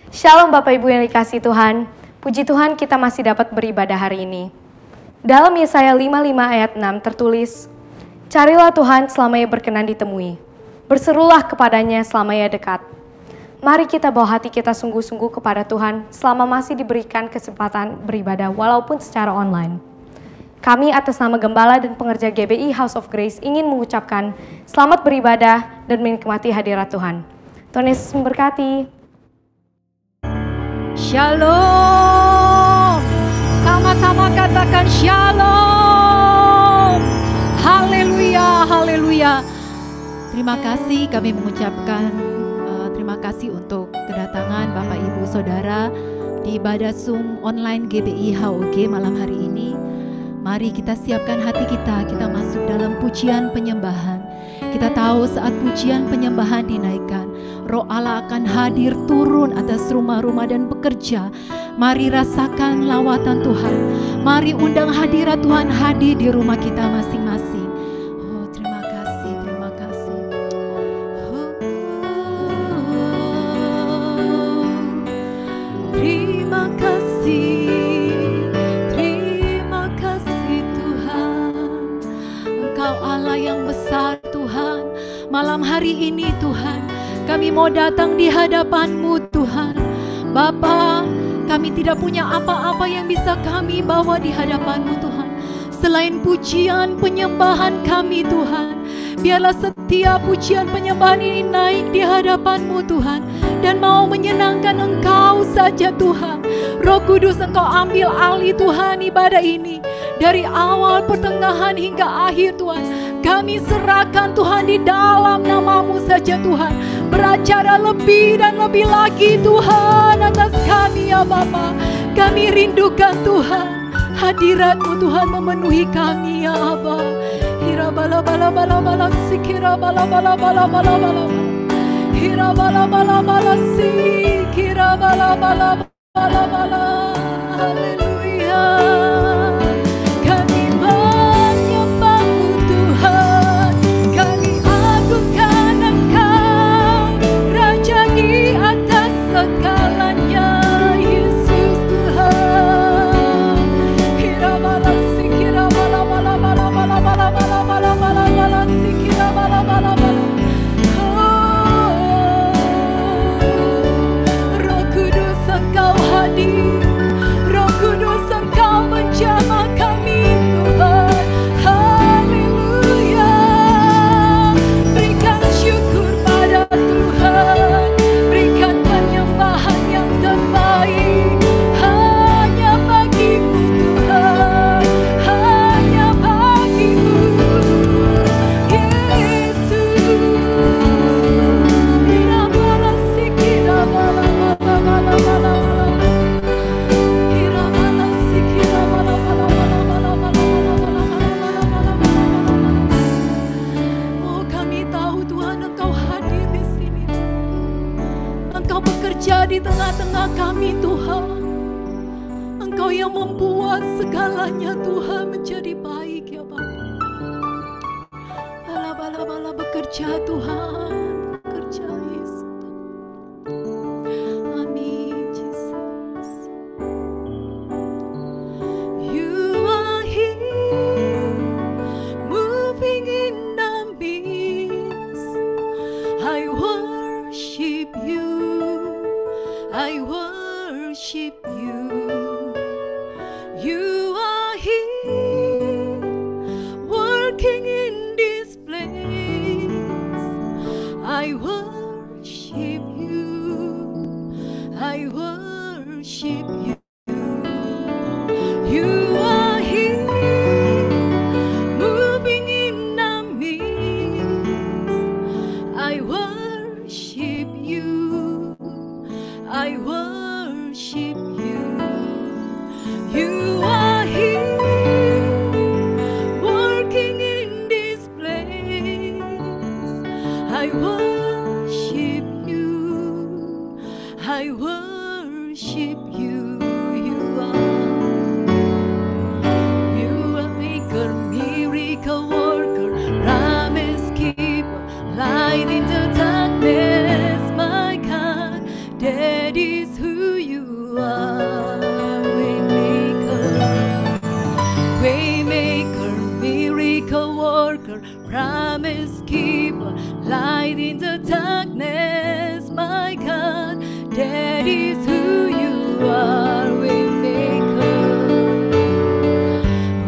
Shalom Bapak Ibu yang dikasihi Tuhan. Puji Tuhan kita masih dapat beribadah hari ini. Dalam Yesaya 55 ayat 6 tertulis, "Carilah Tuhan selama Ia berkenan ditemui. Berserulah kepadanya selama Ia dekat." Mari kita bawa hati kita sungguh-sungguh kepada Tuhan selama masih diberikan kesempatan beribadah walaupun secara online. Kami atas nama Gembala dan pengerja GBI House of Grace ingin mengucapkan selamat beribadah dan menikmati hadirat Tuhan. Tuhan Yesus memberkati. Shalom. Sama-sama katakan shalom. Haleluya, haleluya. Terima kasih kami mengucapkan terima kasih untuk kedatangan Bapak Ibu Saudara di ibadah Zoom online GBI HOG malam hari ini. Mari kita siapkan hati kita masuk dalam pujian penyembahan. Kita tahu saat pujian penyembahan dinaikkan, Roh Allah akan hadir turun atas rumah-rumah dan bekerja. Mari rasakan lawatan Tuhan. Mari undang hadirat Tuhan hadir di rumah kita masing-masing. Oh, terima kasih, terima kasih. Terima kasih, terima kasih Tuhan. Engkau Allah yang besar Tuhan. Malam hari ini Tuhan, kami mau datang di hadapan-Mu Tuhan. Bapa, kami tidak punya apa-apa yang bisa kami bawa di hadapan-Mu Tuhan, selain pujian penyembahan kami Tuhan. Biarlah setiap pujian penyembahan ini naik di hadapan-Mu Tuhan, dan mau menyenangkan Engkau saja Tuhan. Roh Kudus, Engkau ambil alih Tuhan ibadah ini, dari awal, pertengahan hingga akhir Tuhan. Kami serahkan Tuhan di dalam nama-Mu saja Tuhan. Beracara lebih dan lebih lagi Tuhan atas kami ya Bapa. Kami rindukan Tuhan, hadirat-Mu Tuhan memenuhi kami ya Abba. Hira bala bala bala bala sikira bala bala bala bala bala. Hira bala bala bala sikira bala bala bala bala. Haleluya. Segalanya Yesus Tuhan. Kira bala sikira bala bala bala bala bala bala bala bala bala sikira bala bala bala. Roh Kudus Engkau hadir, Roh Kudus Engkau menjamah kami Tuhan. Haleluya. Berikan syukur pada Tuhan. Di tengah-tengah kami Tuhan, Engkau yang membuat segalanya Tuhan menjadi baik ya Bapa. Bala-bala bekerja Tuhan, bekerja Yesus. Amin Jesus. You are here, moving in the midst. I worship you. I worship you. You are here, working in this place. I worship you. I worship you. You are here, moving in the midst. I worship you. I worship you. You are here, working in this place. I worship you. I worship you. You are maker, miracle worker, promise keeper, light in the darkness, my God. that is who you are. Waymaker, miracle worker, promise keeper, light in the darkness, my God, that is who you are.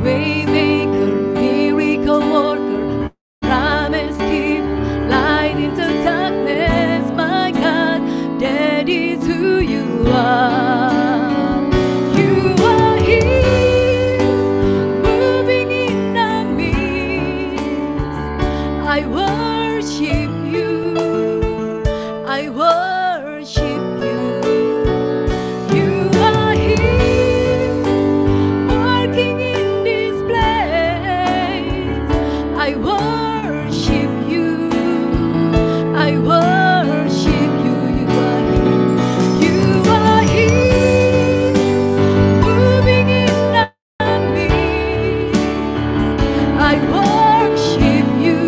Waymaker, miracle worker, promise keeper, light in the darkness, my God, that is who you are. You are here, moving in our midst. I worship you, I worship you. You are here, working in this place. I worship you, I worship you. You are here, moving in our midst. I worship you,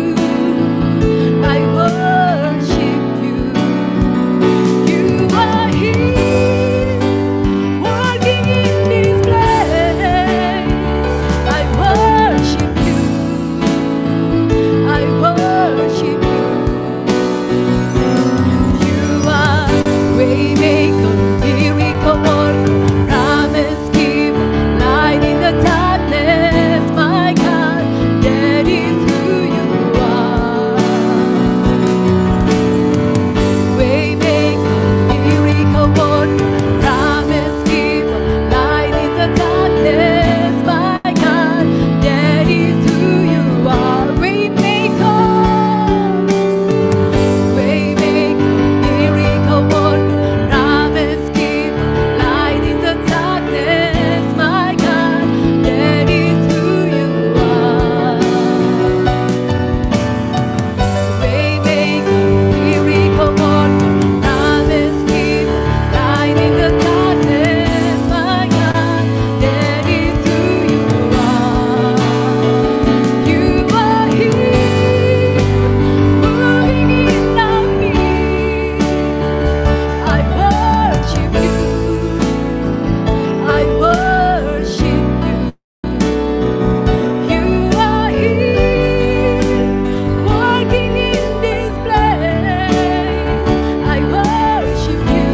I worship you. You are here, working in this place. I worship you, I worship you. You are waymaker, miracle worker, promise keeper, light in the darkness, my God, that is who you are. Waymaker, miracle worker, promise keeper, light in the darkness, my God, that is who you are. Waymaker, miracle worker, promise keeper, light in the darkness, my God, that is who you are. Waymaker, miracle worker, promise keeper, light in the darkness, my God, that is who you are. You are here, moving in our midst. I worship you, I worship you. You are here, working in this place. I worship you,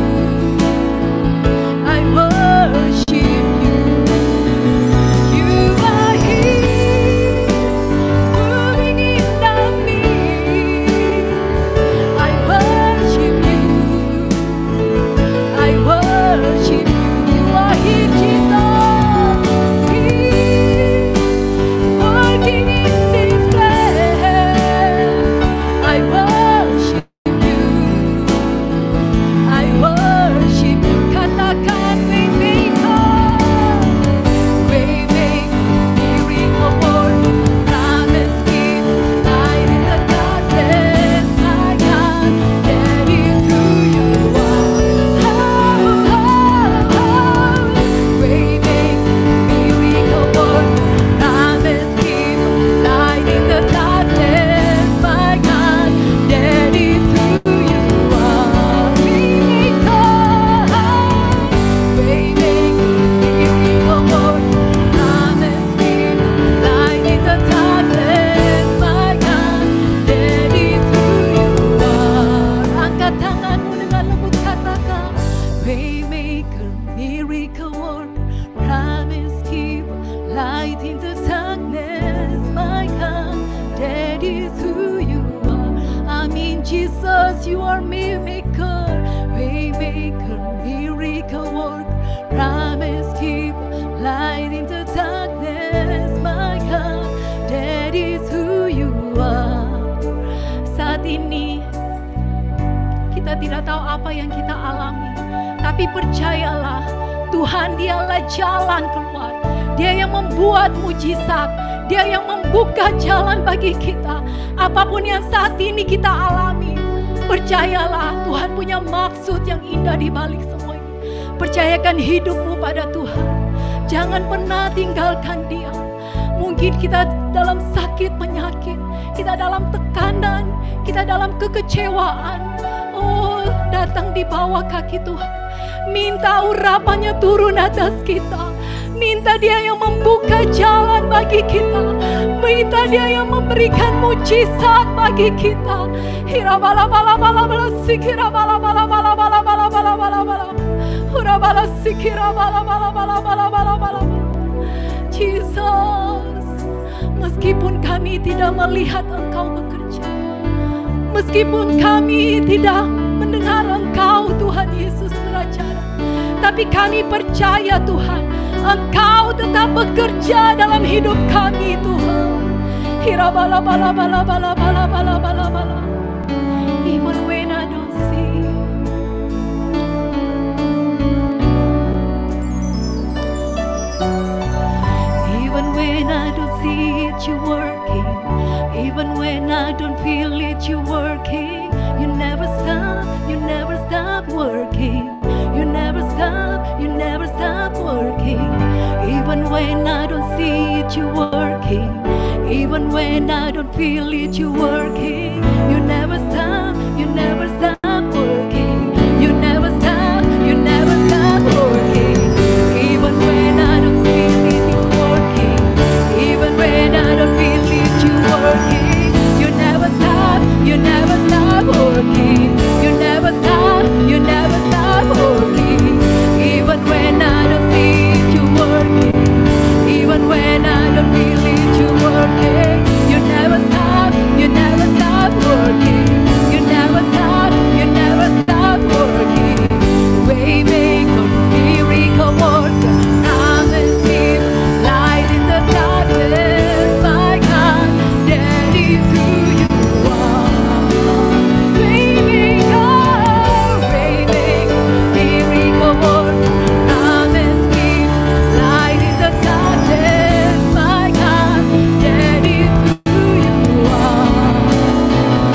I worship you. You are here, moving in our midst. I worship you, I worship you. You are here, Jesus, here, working in this place. I worship you, I worship you. Katakan waymaker, miracle worker, promise keeper, light in the darkness, my God, that is who you are. Waymaker, miracle worker, promise keeper, light in the darkness, my God, that is who you are. Waymaker, miracle worker, promise keeper, light in the darkness, my God, that is who you are. Angkat tanganmu dengan lembut, katakan Waymaker, miracle worker, promise keeper, light in the darkness, my God, that is who you are. Amin, Jesus, you are miracle, waymaker, miracle worker, promise keeper, light in the darkness, my God, that is who you are. Saat ini kita tidak tahu apa yang kita alami, tapi percayalah, Tuhan dialah jalan keluar. Dia yang membuat mujizat, Dia yang membuka jalan bagi kita. Apapun yang saat ini kita alami, percayalah Tuhan punya maksud yang indah di balik semua ini. Percayakan hidupmu pada Tuhan. Jangan pernah tinggalkan Dia. Mungkin kita dalam sakit penyakit, kita dalam tekanan, kita dalam kekecewaan. Oh, datang di bawah kaki Tuhan. Minta urapannya turun atas kita. Minta Dia yang membuka jalan bagi kita. Minta Dia yang memberikan mujizat bagi kita. Jesus, meskipun kami tidak melihat Engkau bekerja, meskipun kami tidak mendengar Engkau Tuhan Yesus beracara, tapi kami percaya Tuhan, Engkau tetap bekerja dalam hidup kami Tuhan. Even when I don't see, even when I don't see it, you're working. Even when I don't feel it, you're working. You never stop, you never stop working. You never stop, you never stop working. Even when I don't see it, you're working. Even when I don't feel it, you're working. You never stop, you never stop working. You never stop, you never stop working. Even when I don't feel it, you're working. Even when I don't feel it, you're working. You never stop, you never stop working. You never stop, you never stop working. Even when I don't see it, you're working. Even when I don't feel it, you're working. You never stop, you never stop working. You never stop, you never stop working. Waymaker, miracle worker, promise keep, light in the darkness, my God, that is who you are. Waymaker, waymaker, miracle worker, promise keep, light in the darkness, my God, that is who you are.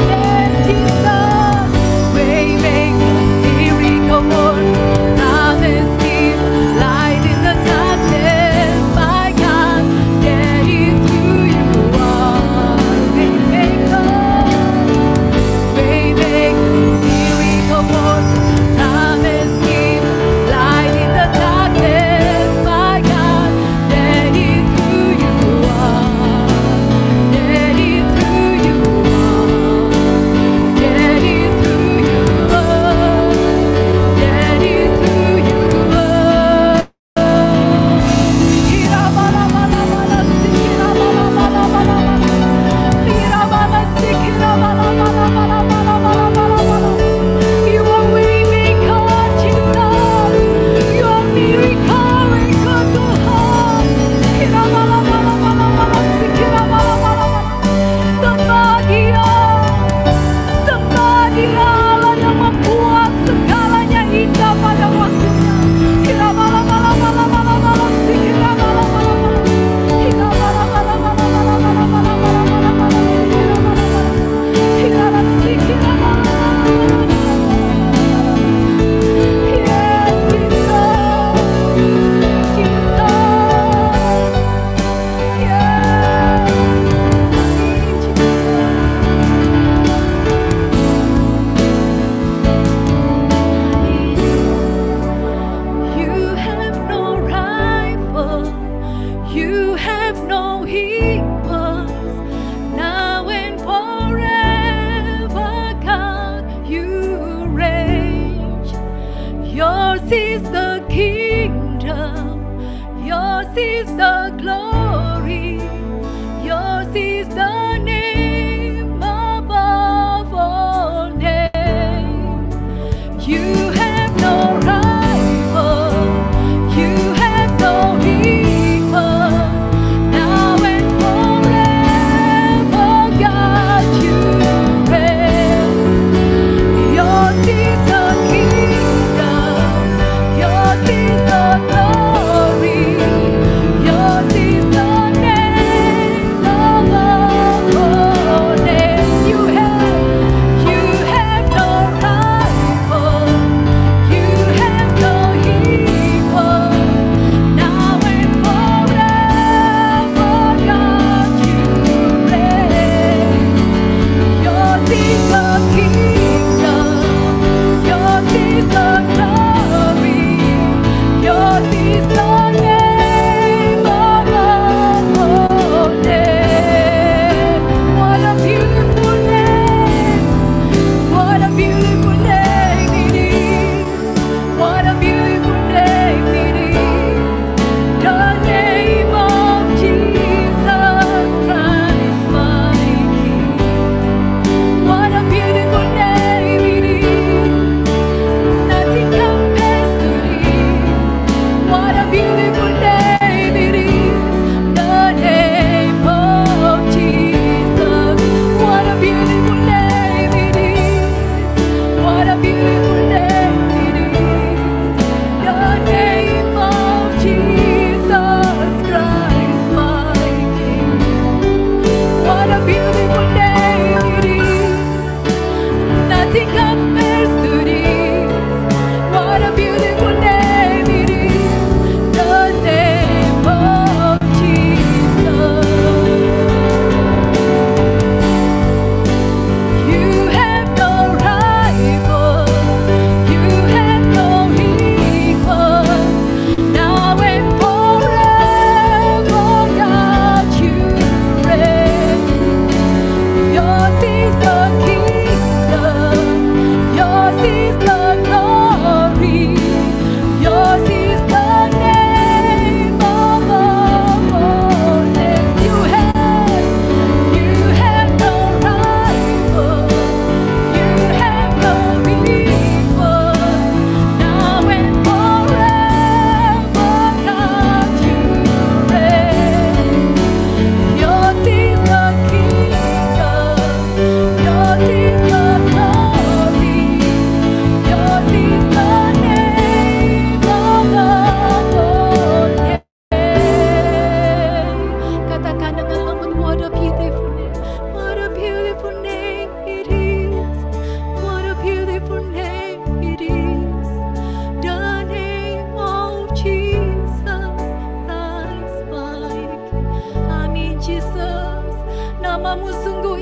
Yes, Jesus, waymaker, miracle worker, promise keep, light in the darkness, my God, that is who you are. Waymaker, waymaker, miracle worker, promise keep, light in the darkness, my God, that is who you are. That is who you are. That is who you are. That is who you are. You are waymaker, Jesus. You are miracle worker, Tuhan. Sembah Dia, sembah Dia, Allah yang membuat segalanya indah pada waktunya. You have no rival, you have no equals, now and forever, God, you reign. Yours is the kingdom, yours is the glory, yours is the name above all names. You have no rival, you have no equals, now and forever, God, you reign. Yours is the kingdom, yours is the glory, yours is the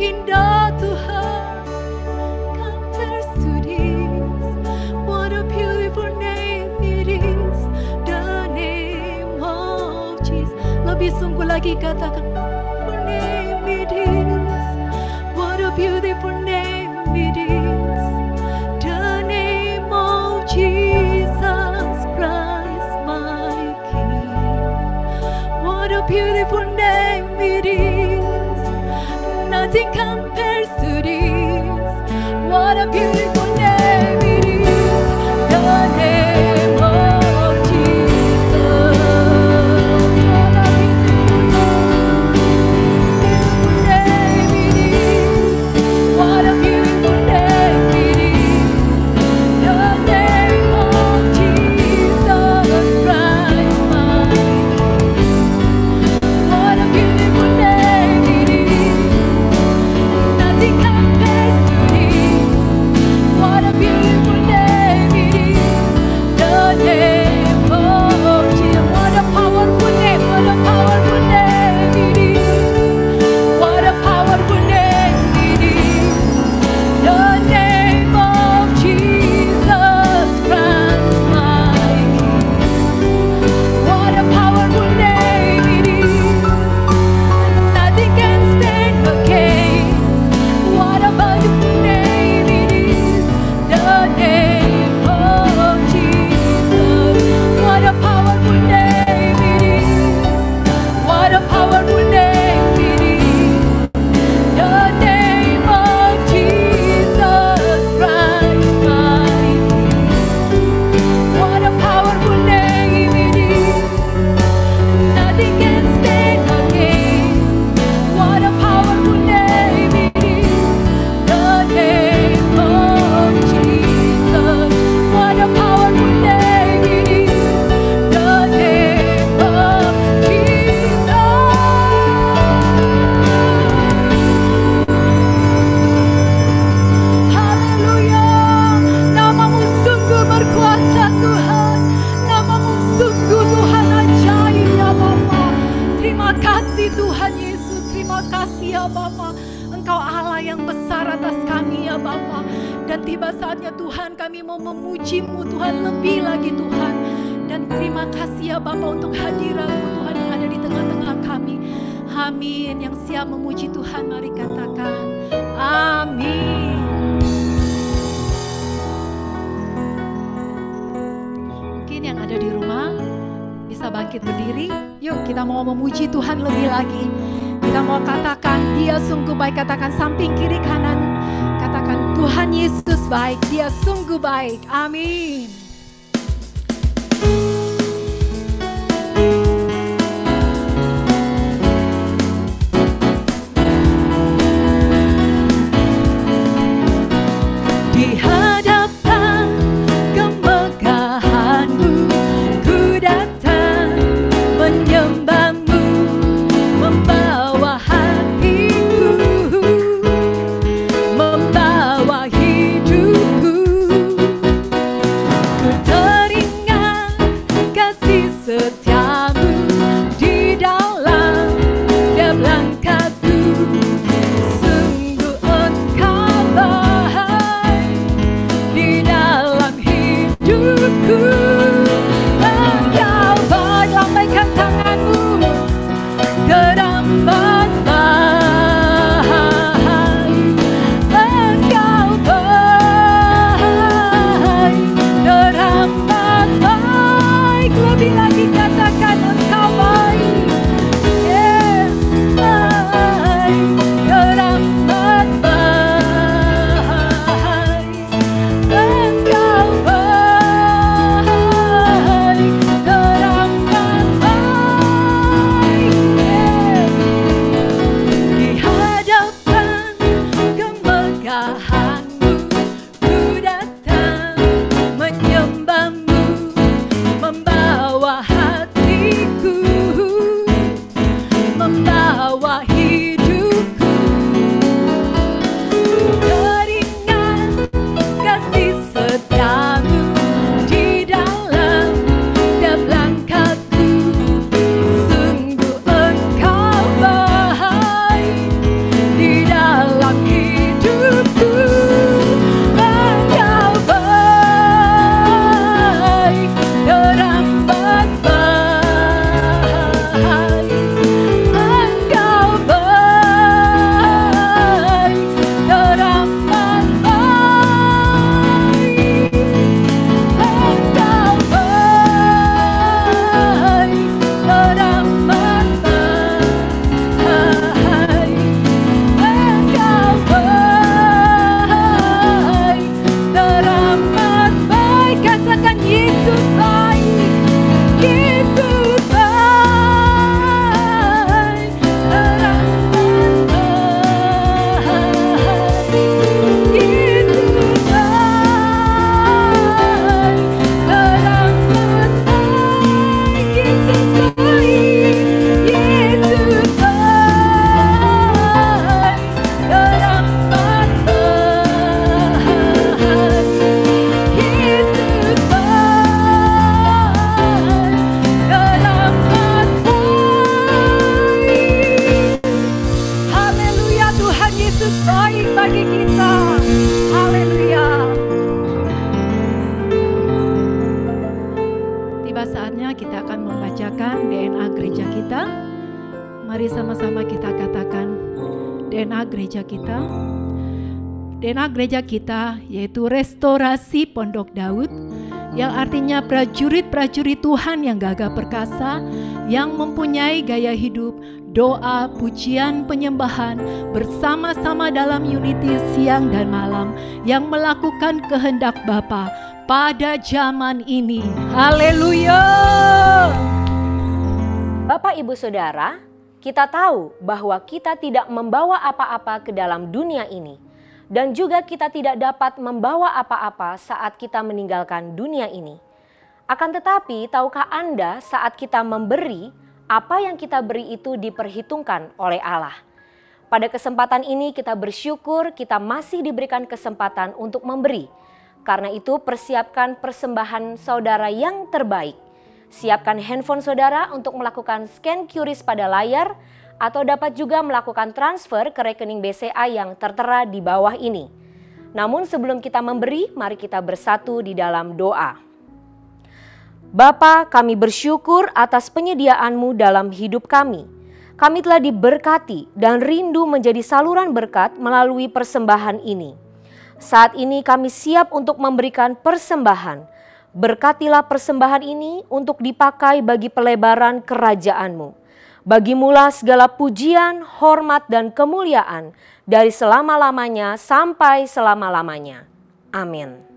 indah Tuhan, compares to this. What a beautiful name it is, the name of Jesus. Lebih sungguh lagi katakan, what a name it is, what a beautiful name it is, the name of Jesus Christ my King. What a beautiful name it is, nothing compares to this. What a beautiful name it is, the name of Jesus. What a beautiful name it is. What a beautiful name it is, the name of Jesus Christ my King. What a beautiful name it is, nothing compares to this. What a beautiful name it is, the name of Jesus. What a powerful name, what a powerful name it is. What a powerful name it is, the name of Jesus Christ my King. What a powerful name it is, nothing can stand against. What a beautiful name it is, the name of Jesus. What a powerful name it is, what a powerful name it is, the name of Jesus Christ my King. What a powerful name it is, nothing can stand against. What a powerful name it is, the name of Jesus. What a powerful name it is, the name of Jesus. Haleluya, namamu sungguh berkuasa Tuhan, namamu sungguh Tuhan ajaib ya Bapa. Terima kasih Tuhan Yesus, terima kasih ya Bapa. Engkau Allah yang besar atas kami ya Bapa. Dan tiba saatnya Tuhan kami mau memuji-Mu Tuhan lebih lagi Tuhan. Dan terima kasih ya Bapa untuk hadirat-Mu Tuhan yang ada di tengah-tengah kami. Amin. Yang siap memuji Tuhan mari katakan amin. Mungkin yang ada di rumah bisa bangkit berdiri. Yuk kita mau memuji Tuhan lebih lagi. Kita mau katakan Dia sungguh baik. Katakan samping kiri kanan. Katakan Tuhan Yesus baik. Dia sungguh baik. Amin. Di hadapan kemegahan-Mu ku datang menyembah-Mu, membawa hatiku, membawa hidupku. Ku teringat kasih setia-Mu di dalam setiap langkahku. Sungguh Engkau baik di dalam hidupku. Engkau baik, lambaikan tanganmu. Teramat baik, Engkau baik, teramat baik. Lebih lagi katakan Engkau baik. Yes, baik, teramat baik. Engkau baik, teramat baik. Yes. Di hadapan kemegahan-Mu ku datang menyembah-Mu, membawa hatiku, membawa hidupku. Teringat kasih setia-Mu di dalam setiap langkahku. Sungguh Engkau baik di dalam saatnya kita akan membacakan DNA gereja kita. Mari sama-sama kita katakan DNA gereja kita. DNA gereja kita yaitu Restorasi Pondok Daud, yang artinya prajurit-prajurit Tuhan yang gagah perkasa, yang mempunyai gaya hidup doa, pujian, penyembahan bersama-sama dalam unity siang dan malam, yang melakukan kehendak Bapa pada zaman ini. Haleluya. Bapak Ibu Saudara, kita tahu bahwa kita tidak membawa apa-apa ke dalam dunia ini, dan juga kita tidak dapat membawa apa-apa saat kita meninggalkan dunia ini. Akan tetapi, tahukah Anda saat kita memberi, apa yang kita beri itu diperhitungkan oleh Allah. Pada kesempatan ini kita bersyukur kita masih diberikan kesempatan untuk memberi. Karena itu persiapkan persembahan saudara yang terbaik. Siapkan handphone saudara untuk melakukan scan QRIS pada layar, atau dapat juga melakukan transfer ke rekening BCA yang tertera di bawah ini. Namun sebelum kita memberi, mari kita bersatu di dalam doa. Bapa, kami bersyukur atas penyediaan-Mu dalam hidup kami. Kami telah diberkati dan rindu menjadi saluran berkat melalui persembahan ini. Saat ini kami siap untuk memberikan persembahan. Berkatilah persembahan ini untuk dipakai bagi pelebaran kerajaan-Mu. Bagimulah segala pujian, hormat, dan kemuliaan dari selama-lamanya sampai selama-lamanya. Amin.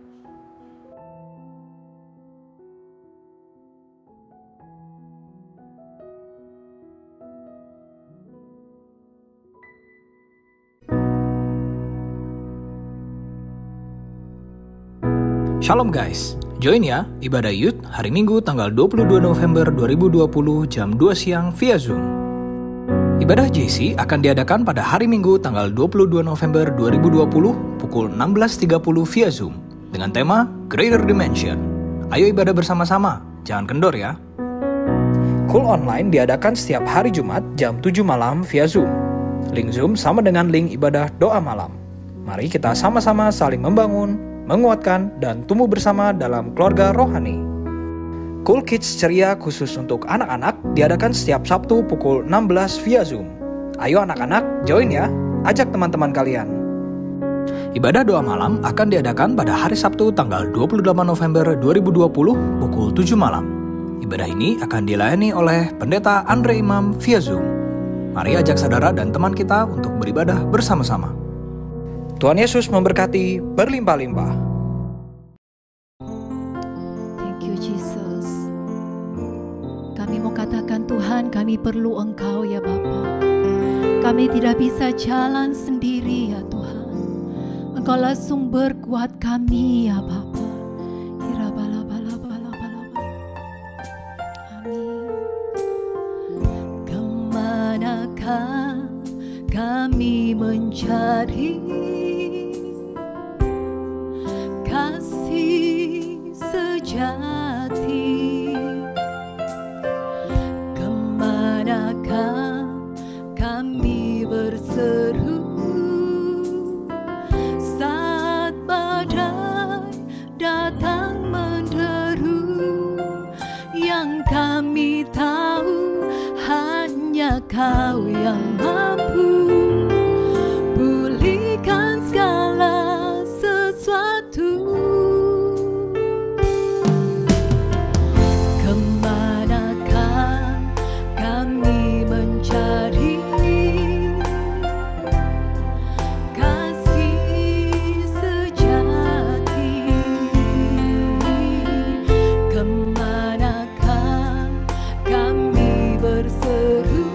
Shalom guys, join ya ibadah Youth hari Minggu tanggal 22 November 2020 jam 2 siang via Zoom. Ibadah JC akan diadakan pada hari Minggu tanggal 22 November 2020 pukul 16.30 via Zoom dengan tema Greater Dimension. Ayo ibadah bersama-sama, jangan kendor ya. Cool Online diadakan setiap hari Jumat jam 7 malam via Zoom. Link Zoom sama dengan link ibadah doa malam. Mari kita sama-sama saling membangun, menguatkan, dan tumbuh bersama dalam keluarga rohani. Cool Kids ceria khusus untuk anak-anak diadakan setiap Sabtu pukul 16 via Zoom. Ayo anak-anak, join ya, ajak teman-teman kalian. Ibadah doa malam akan diadakan pada hari Sabtu tanggal 28 November 2020 pukul 7 malam. Ibadah ini akan dilayani oleh Pendeta Andre Imam via Zoom. Mari ajak saudara dan teman kita untuk beribadah bersama-sama. Tuhan Yesus memberkati berlimpah-limpah. Thank you Jesus. Kami mau katakan Tuhan, kami perlu Engkau ya Bapa. Kami tidak bisa jalan sendiri ya Tuhan. Engkaulah sumber kuat kami ya Bapa. Amin. Kemanakah kami mencari kasih sejati? Kemanakah kami berseru saat badai datang menderu? Yang kami tahu hanya Kau yang mampu pulihkan segala sesuatu. Kemanakah kami mencari kasih sejati? Kemanakah kami berseru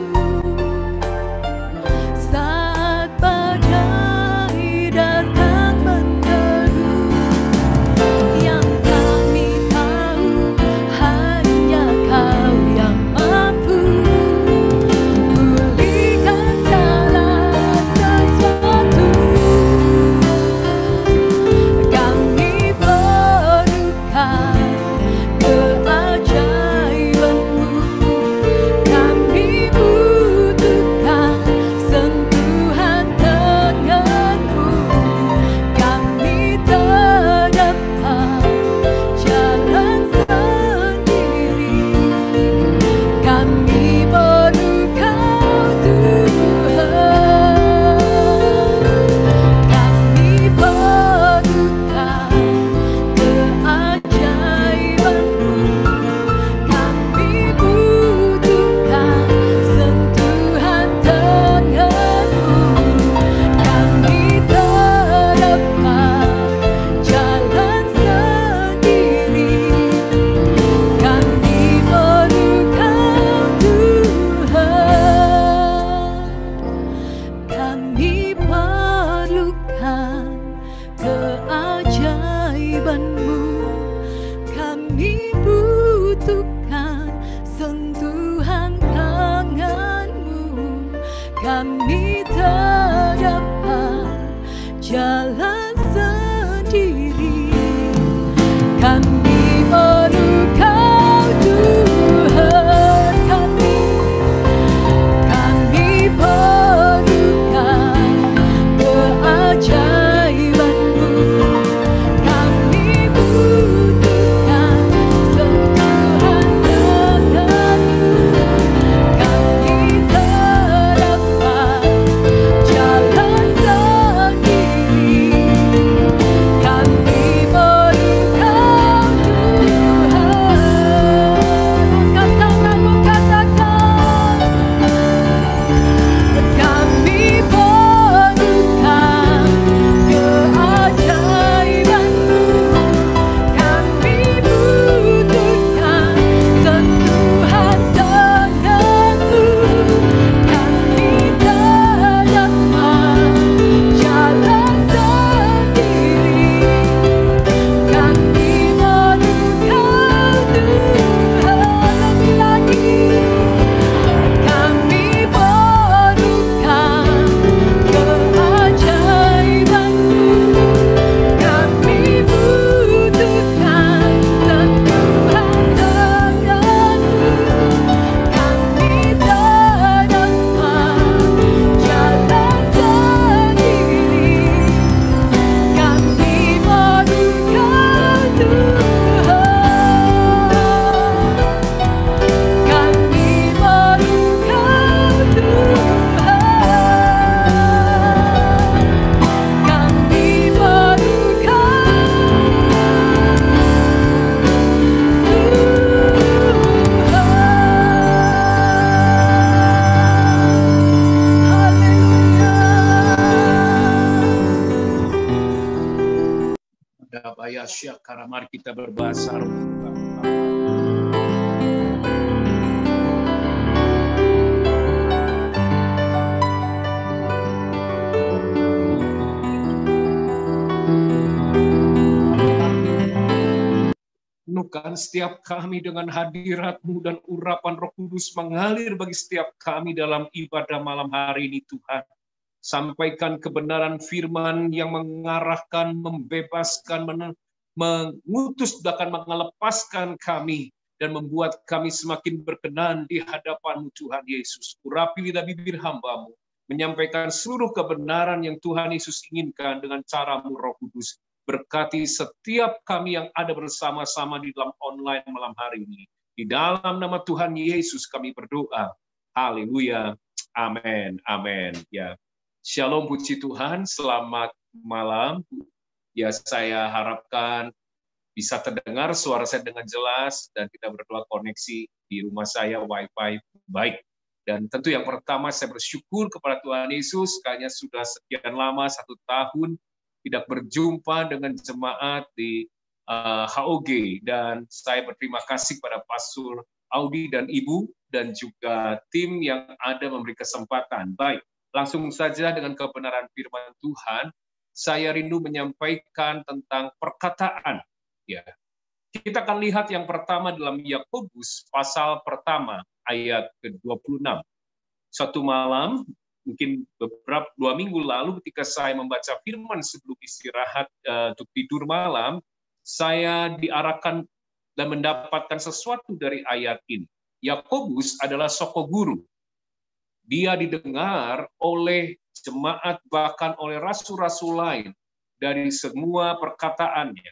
kita berbahasa roh. Penuhkan setiap kami dengan hadirat-Mu dan urapan Roh Kudus mengalir bagi setiap kami dalam ibadah malam hari ini Tuhan. Sampaikan kebenaran firman yang mengarahkan, membebaskan, mengutus, bahkan melepaskan kami dan membuat kami semakin berkenan di hadapan-Mu Tuhan Yesus. Urapi lidah bibir hamba-Mu, menyampaikan seluruh kebenaran yang Tuhan Yesus inginkan dengan cara-Mu Roh Kudus. Berkati setiap kami yang ada bersama-sama di dalam online malam hari ini. Di dalam nama Tuhan Yesus kami berdoa. Haleluya. Amin. Amin. Ya. Shalom, puji Tuhan. Selamat malam. Ya, saya harapkan bisa terdengar suara saya dengan jelas dan kita berdua koneksi di rumah saya Wi-Fi baik. Dan tentu yang pertama saya bersyukur kepada Tuhan Yesus karena sudah sekian lama 1 tahun tidak berjumpa dengan jemaat di HOG, dan saya berterima kasih pada Pastor Audi dan Ibu dan juga tim yang ada memberi kesempatan. Baik, langsung saja dengan kebenaran firman Tuhan, saya rindu menyampaikan tentang perkataan. Ya, kita akan lihat yang pertama dalam Yakobus pasal pertama ayat ke-26. Suatu malam, mungkin beberapa 2 minggu lalu ketika saya membaca firman sebelum istirahat untuk tidur malam, saya diarahkan dan mendapatkan sesuatu dari ayat ini. Yakobus adalah soko guru. Dia didengar oleh jemaat bahkan oleh rasul-rasul lain dari semua perkataannya.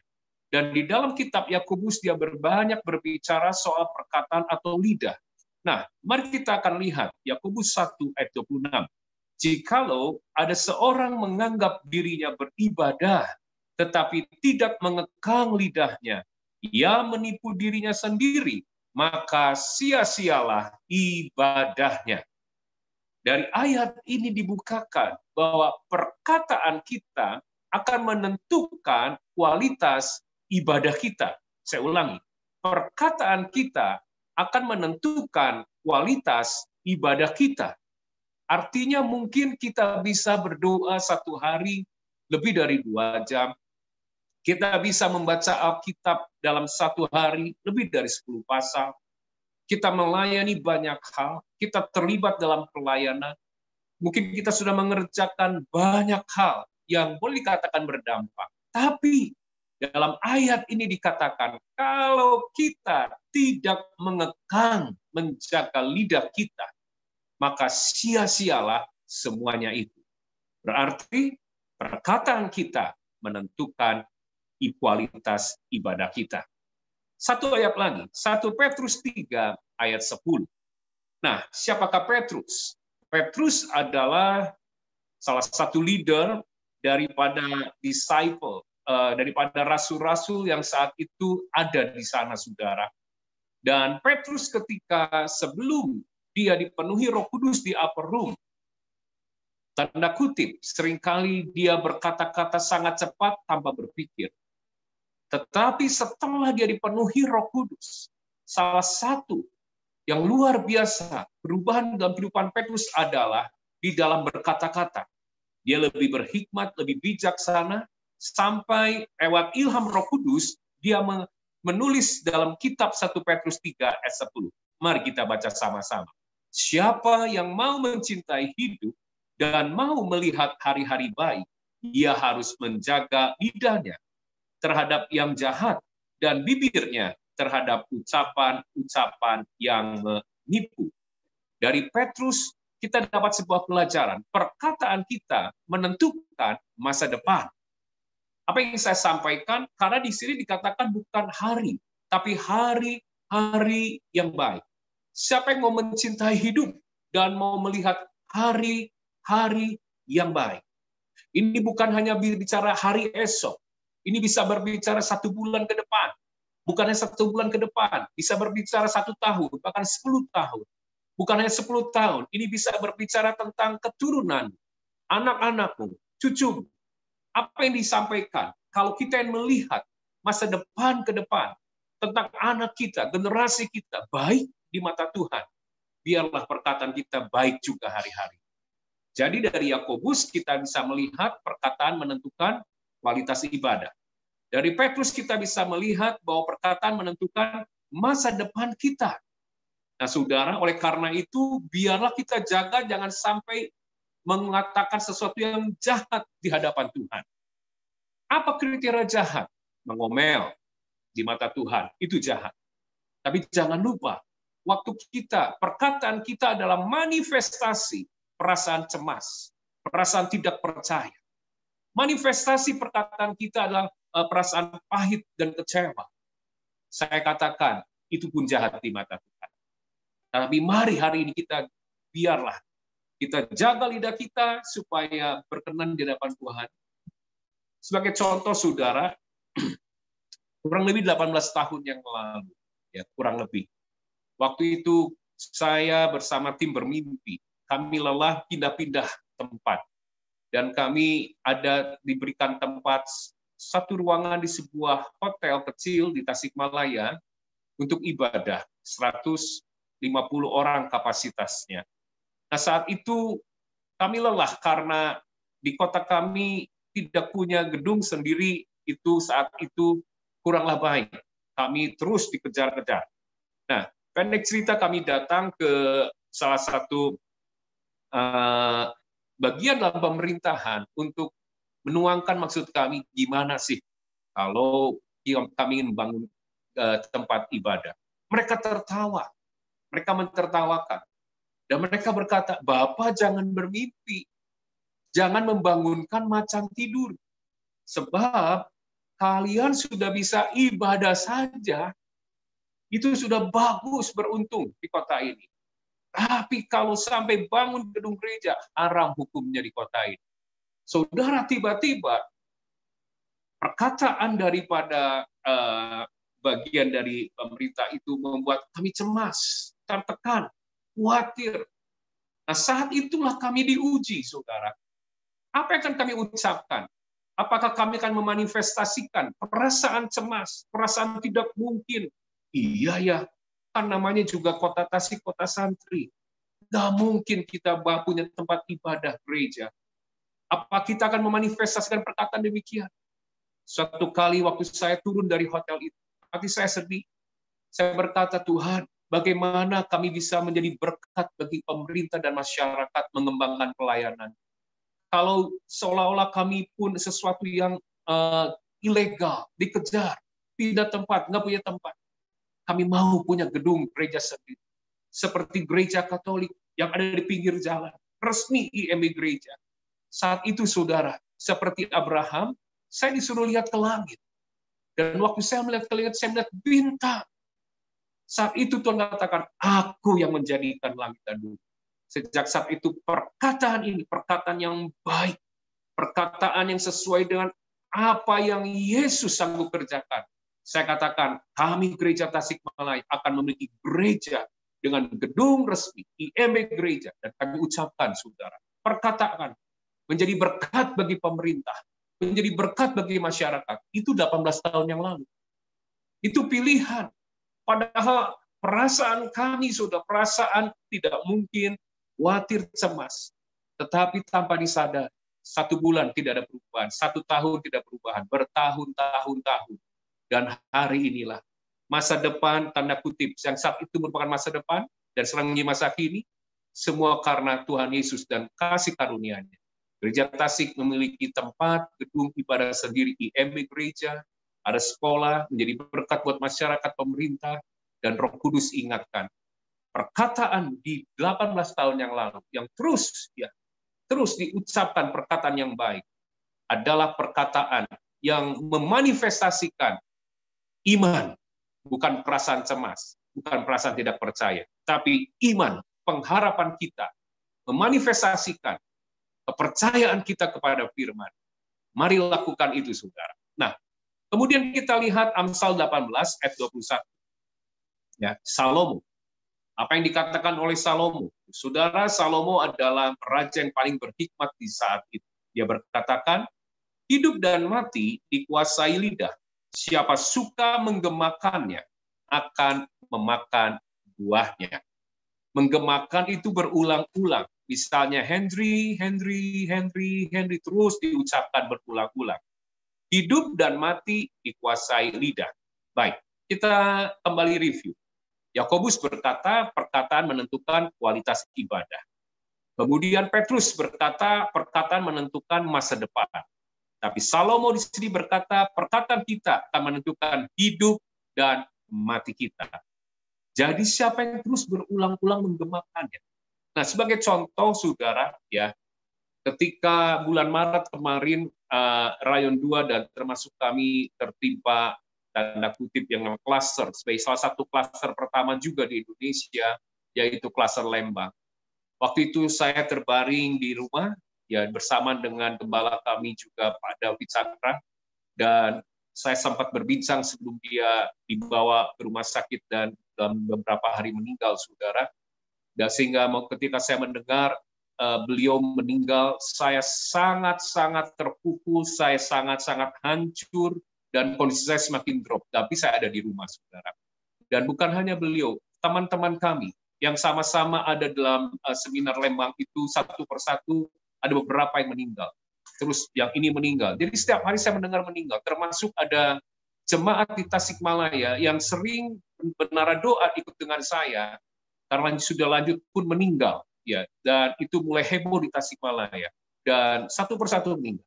Dan di dalam kitab Yakobus dia banyak berbicara soal perkataan atau lidah. Nah, mari kita akan lihat Yakobus 1 ayat 26. Jikalau ada seorang menganggap dirinya beribadah, tetapi tidak mengekang lidahnya, ia menipu dirinya sendiri, maka sia-sialah ibadahnya. Dari ayat ini dibukakan bahwa perkataan kita akan menentukan kualitas ibadah kita. Saya ulangi, perkataan kita akan menentukan kualitas ibadah kita. Artinya mungkin kita bisa berdoa 1 hari lebih dari 2 jam. Kita bisa membaca Alkitab dalam 1 hari lebih dari 10 pasal. Kita melayani banyak hal. Kita terlibat dalam pelayanan. Mungkin kita sudah mengerjakan banyak hal yang boleh dikatakan berdampak. Tapi dalam ayat ini dikatakan, kalau kita tidak mengekang, menjaga lidah kita, maka sia-sialah semuanya itu. Berarti perkataan kita menentukan kualitas ibadah kita. 1 ayat lagi, 1 Petrus 3 ayat 10. Nah, siapakah Petrus? Petrus adalah salah satu leader daripada disciple, daripada rasul-rasul yang saat itu ada di sana, saudara. Dan Petrus ketika sebelum dia dipenuhi Roh Kudus di upper room, tanda kutip, seringkali dia berkata-kata sangat cepat tanpa berpikir. Tetapi setelah dia dipenuhi Roh Kudus, salah satu yang luar biasa perubahan dalam kehidupan Petrus adalah di dalam berkata-kata. Dia lebih berhikmat, lebih bijaksana, sampai lewat ilham Roh Kudus, dia menulis dalam kitab 1 Petrus 3 ayat 10. Mari kita baca sama-sama. Siapa yang mau mencintai hidup dan mau melihat hari-hari baik, ia harus menjaga lidahnya terhadap yang jahat dan bibirnya terhadap ucapan-ucapan yang menipu. Dari Petrus kita dapat sebuah pelajaran. Perkataan kita menentukan masa depan. Apa yang saya sampaikan, karena di sini dikatakan bukan hari, tapi hari-hari yang baik. Siapa yang mau mencintai hidup dan mau melihat hari-hari yang baik? Ini bukan hanya bicara hari esok. Ini bisa berbicara 1 bulan ke depan. Bukan hanya 1 bulan ke depan. Bisa berbicara 1 tahun, bahkan 10 tahun. Bukan hanya 10 tahun. Ini bisa berbicara tentang keturunan, anak-anakmu, cucumu. Apa yang disampaikan? Kalau kita yang melihat masa depan ke depan, tentang anak kita, generasi kita, baik di mata Tuhan, biarlah perkataan kita baik juga hari-hari. Jadi dari Yakobus kita bisa melihat perkataan menentukan kualitas ibadah. Dari Petrus kita bisa melihat bahwa perkataan menentukan masa depan kita. Nah saudara, oleh karena itu biarlah kita jaga jangan sampai mengatakan sesuatu yang jahat di hadapan Tuhan. Apa kriteria jahat? Mengomel di mata Tuhan, itu jahat. Tapi jangan lupa, waktu kita, perkataan kita adalah manifestasi perasaan cemas, perasaan tidak percaya. Manifestasi perkataan kita adalah perasaan pahit dan kecewa. Saya katakan, itu pun jahat di mata Tuhan. Tapi mari hari ini biarlah kita jaga lidah kita supaya berkenan di hadapan Tuhan. Sebagai contoh saudara, kurang lebih 18 tahun yang lalu, ya kurang lebih. Waktu itu saya bersama tim bermimpi, kami lelah pindah-pindah tempat. Dan kami diberikan tempat satu ruangan di sebuah hotel kecil di Tasikmalaya untuk ibadah, 150 orang kapasitasnya. Nah saat itu kami lelah karena di kota kami tidak punya gedung sendiri, itu saat itu kuranglah baik. Kami terus dikejar-kejar. Nah, pendek cerita kami datang ke salah satu bagian dalam pemerintahan untuk menuangkan maksud kami gimana sih kalau kami ingin membangun tempat ibadah. Mereka tertawa, mereka mentertawakan. Dan mereka berkata, Bapak jangan bermimpi, jangan membangunkan macan tidur. Sebab kalian sudah bisa ibadah saja, itu sudah bagus beruntung di kota ini. Tapi kalau sampai bangun gedung gereja, haram hukumnya di kota ini. Saudara, tiba-tiba perkataan daripada bagian dari pemerintah itu membuat kami cemas, tertekan, khawatir. Nah, saat itulah kami diuji, saudara. Apa yang akan kami ucapkan? Apakah kami akan memanifestasikan perasaan cemas, perasaan tidak mungkin? Iya ya, kan namanya juga kota Tasik, kota santri. Nggak mungkin kita punya tempat ibadah gereja. Apa kita akan memanifestasikan perkataan demikian? Suatu kali waktu saya turun dari hotel itu, hati saya sedih. Saya berkata, Tuhan, bagaimana kami bisa menjadi berkat bagi pemerintah dan masyarakat mengembangkan pelayanan? Kalau seolah-olah kami pun sesuatu yang ilegal, dikejar, pindah tempat, nggak punya tempat. Kami mau punya gedung gereja sendiri. Seperti gereja Katolik yang ada di pinggir jalan. Resmi IMB gereja. Saat itu saudara, seperti Abraham, saya disuruh lihat ke langit. Dan waktu saya melihat ke langit, saya melihat bintang. Saat itu Tuhan katakan, aku yang menjadikan langit dan bumi. Sejak saat itu perkataan ini, perkataan yang baik. Perkataan yang sesuai dengan apa yang Yesus sanggup kerjakan. Saya katakan, kami gereja Tasikmalaya akan memiliki gereja dengan gedung resmi, IMB gereja. Dan kami ucapkan, saudara, perkataan menjadi berkat bagi pemerintah, menjadi berkat bagi masyarakat. Itu 18 tahun yang lalu. Itu pilihan. Padahal perasaan kami sudah perasaan tidak mungkin, khawatir, cemas. Tetapi tanpa disadari, 1 bulan tidak ada perubahan, 1 tahun tidak perubahan, bertahun-tahun. Dan hari inilah masa depan tanda kutip yang saat itu merupakan masa depan dan sekarang menjadi masa kini, semua karena Tuhan Yesus dan kasih karunia-Nya. Gereja Tasik memiliki tempat gedung ibadah sendiri, IMB gereja, ada sekolah, menjadi berkat buat masyarakat, pemerintah, dan Roh Kudus ingatkan. Perkataan di 18 tahun yang lalu yang terus diucapkan perkataan yang baik adalah perkataan yang memanifestasikan iman, bukan perasaan cemas, bukan perasaan tidak percaya, tapi iman, pengharapan kita, memanifestasikan kepercayaan kita kepada firman. Mari lakukan itu, saudara. Nah, kemudian kita lihat Amsal 18 ayat 21. Ya, Salomo. Apa yang dikatakan oleh Salomo? Saudara, Salomo adalah raja yang paling berhikmat di saat itu. Dia berkatakan, hidup dan mati dikuasai lidah, Siapa suka menggemakannya akan memakan buahnya. Menggemakan itu berulang-ulang. Misalnya Henry, terus diucapkan berulang-ulang. Hidup dan mati dikuasai lidah. Baik, kita kembali review. Yakobus berkata, perkataan menentukan kualitas ibadah. Kemudian Petrus berkata, perkataan menentukan masa depan. Tapi Salomo di sini berkata, perkataan kita akan menentukan hidup dan mati kita. Jadi siapa yang terus berulang-ulang menggemakannya? Nah, sebagai contoh, saudara, ya, ketika bulan Maret kemarin, Rayon 2 dan termasuk kami tertimpa tanda kutip yang klaster, sebagai salah satu klaster pertama juga di Indonesia, yaitu klaster Lembang. Waktu itu saya terbaring di rumah, ya bersama dengan gembala kami juga Pak David Cakra, dan saya sempat berbincang sebelum dia dibawa ke rumah sakit dan dalam beberapa hari meninggal, saudara. Dan sehingga ketika saya mendengar beliau meninggal, saya sangat-sangat terpukul, saya sangat-sangat hancur, dan kondisi saya semakin drop. Tapi saya ada di rumah, saudara. Dan bukan hanya beliau, teman-teman kami yang sama-sama ada dalam seminar Lembang itu satu persatu, ada beberapa yang meninggal. Terus yang ini meninggal. Jadi setiap hari saya mendengar meninggal, termasuk ada jemaat di Tasikmalaya yang sering menara doa ikut dengan saya, karena sudah lanjut pun meninggal. Ya, dan itu mulai heboh di Tasikmalaya. Dan satu persatu meninggal.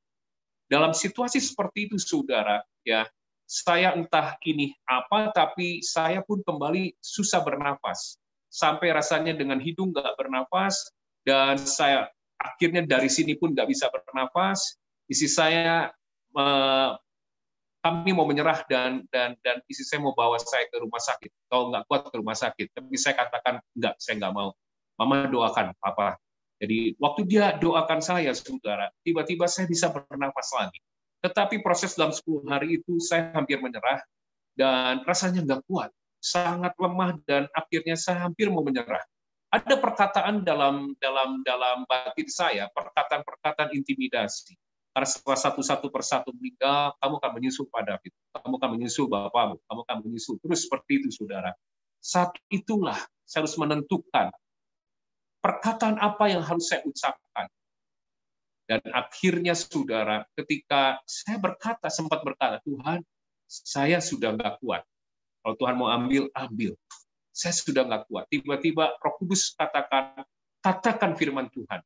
Dalam situasi seperti itu, saudara, ya, saya entah ini apa, tapi saya pun kembali susah bernafas. Sampai rasanya dengan hidung nggak bernafas, dan saya akhirnya dari sini pun nggak bisa bernafas. Istri saya, kami mau menyerah dan istri saya mau bawa saya ke rumah sakit. Kalau nggak kuat ke rumah sakit, tapi saya katakan enggak, saya nggak mau. Mama doakan Papa. Jadi waktu dia doakan saya, saudara, tiba-tiba saya bisa bernafas lagi. Tetapi proses dalam 10 hari itu saya hampir menyerah dan rasanya nggak kuat, sangat lemah dan akhirnya saya hampir mau menyerah. Ada perkataan dalam batin saya, perkataan intimidasi. Karena setelah satu persatu meninggal, kamu akan menyusul pada David, kamu akan menyusul bapakmu, kamu akan menyusul. Terus seperti itu, saudara. Saat itulah saya harus menentukan perkataan apa yang harus saya ucapkan. Dan akhirnya, saudara, ketika saya sempat berkata, Tuhan, saya sudah nggak kuat. Kalau Tuhan mau ambil, ambil. Saya sudah nggak kuat. Tiba-tiba Roh Kudus katakan firman Tuhan.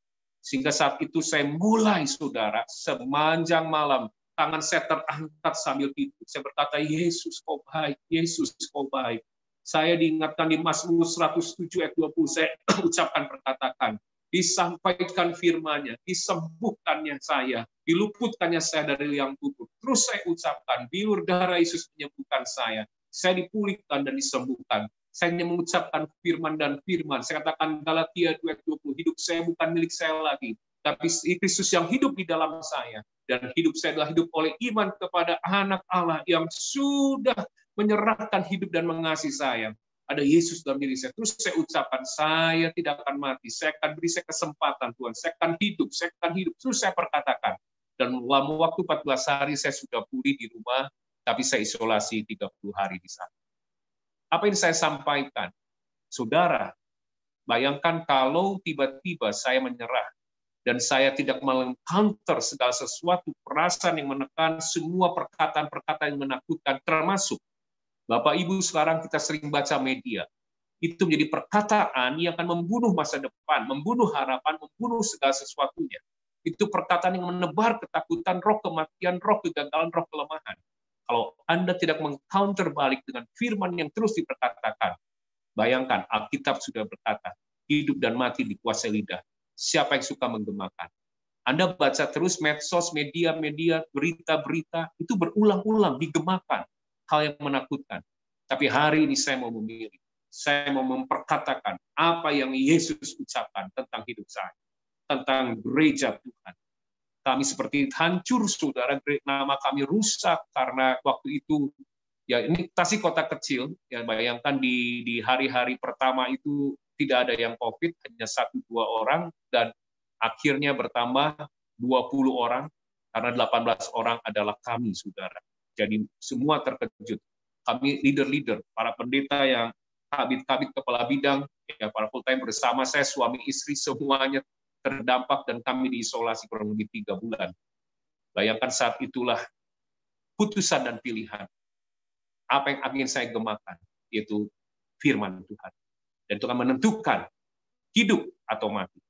Sehingga saat itu saya mulai, saudara, sepanjang malam, tangan saya terangkat sambil tidur. Saya berkata, Yesus kau baik, Yesus kau baik. Saya diingatkan di Mazmur 107 ayat 20, saya ucapkan perkataan, disampaikan firman-Nya, disembuhkannya saya, diluputkannya saya dari liang kubur. Terus saya ucapkan, bilur darah Yesus menyembuhkan saya dipulihkan dan disembuhkan. Saya hanya mengucapkan firman dan firman. Saya katakan Galatia 2:20, hidup saya bukan milik saya lagi, tapi Kristus yang hidup di dalam saya. Dan hidup saya adalah hidup oleh iman kepada anak Allah yang sudah menyerahkan hidup dan mengasihi saya. Ada Yesus dalam diri saya. Terus saya ucapkan, saya tidak akan mati. Saya akan beri saya kesempatan, Tuhan. Saya akan hidup, saya akan hidup. Terus saya perkatakan. Dan dalam waktu 14 hari saya sudah pulih di rumah, tapi saya isolasi 30 hari di sana. Apa yang saya sampaikan? Saudara, bayangkan kalau tiba-tiba saya menyerah dan saya tidak meng-counter segala sesuatu, perasaan yang menekan, semua perkataan-perkataan yang menakutkan, termasuk Bapak Ibu sekarang kita sering baca media. Itu menjadi perkataan yang akan membunuh masa depan, membunuh harapan, membunuh segala sesuatunya. Itu perkataan yang menebar ketakutan, roh kematian, roh kegagalan, roh kelemahan. Kalau Anda tidak meng-counter balik dengan firman yang terus diperkatakan, bayangkan Alkitab sudah berkata, hidup dan mati dikuasai lidah. Siapa yang suka menggemakan? Anda baca terus medsos, media, berita-berita, itu berulang-ulang digemakan hal yang menakutkan. Tapi hari ini saya mau memilih. Saya mau memperkatakan apa yang Yesus ucapkan tentang hidup saya, tentang gereja Tuhan. Kami seperti hancur, saudara, nama kami rusak karena waktu itu, ya ini Tasik kota kecil, ya bayangkan di hari-hari pertama itu tidak ada yang COVID, hanya 1-2 orang, dan akhirnya bertambah 20 orang, karena 18 orang adalah kami, saudara. Jadi semua terkejut. Kami leader-leader, para pendeta yang kabit-kabit kepala bidang, ya, para full time bersama saya, suami istri semuanya terdampak dan kami diisolasi kurang lebih 3 bulan. Bayangkan saat itulah putusan dan pilihan. Apa yang ingin saya gemakan, yaitu firman Tuhan. Dan Tuhan menentukan hidup atau mati.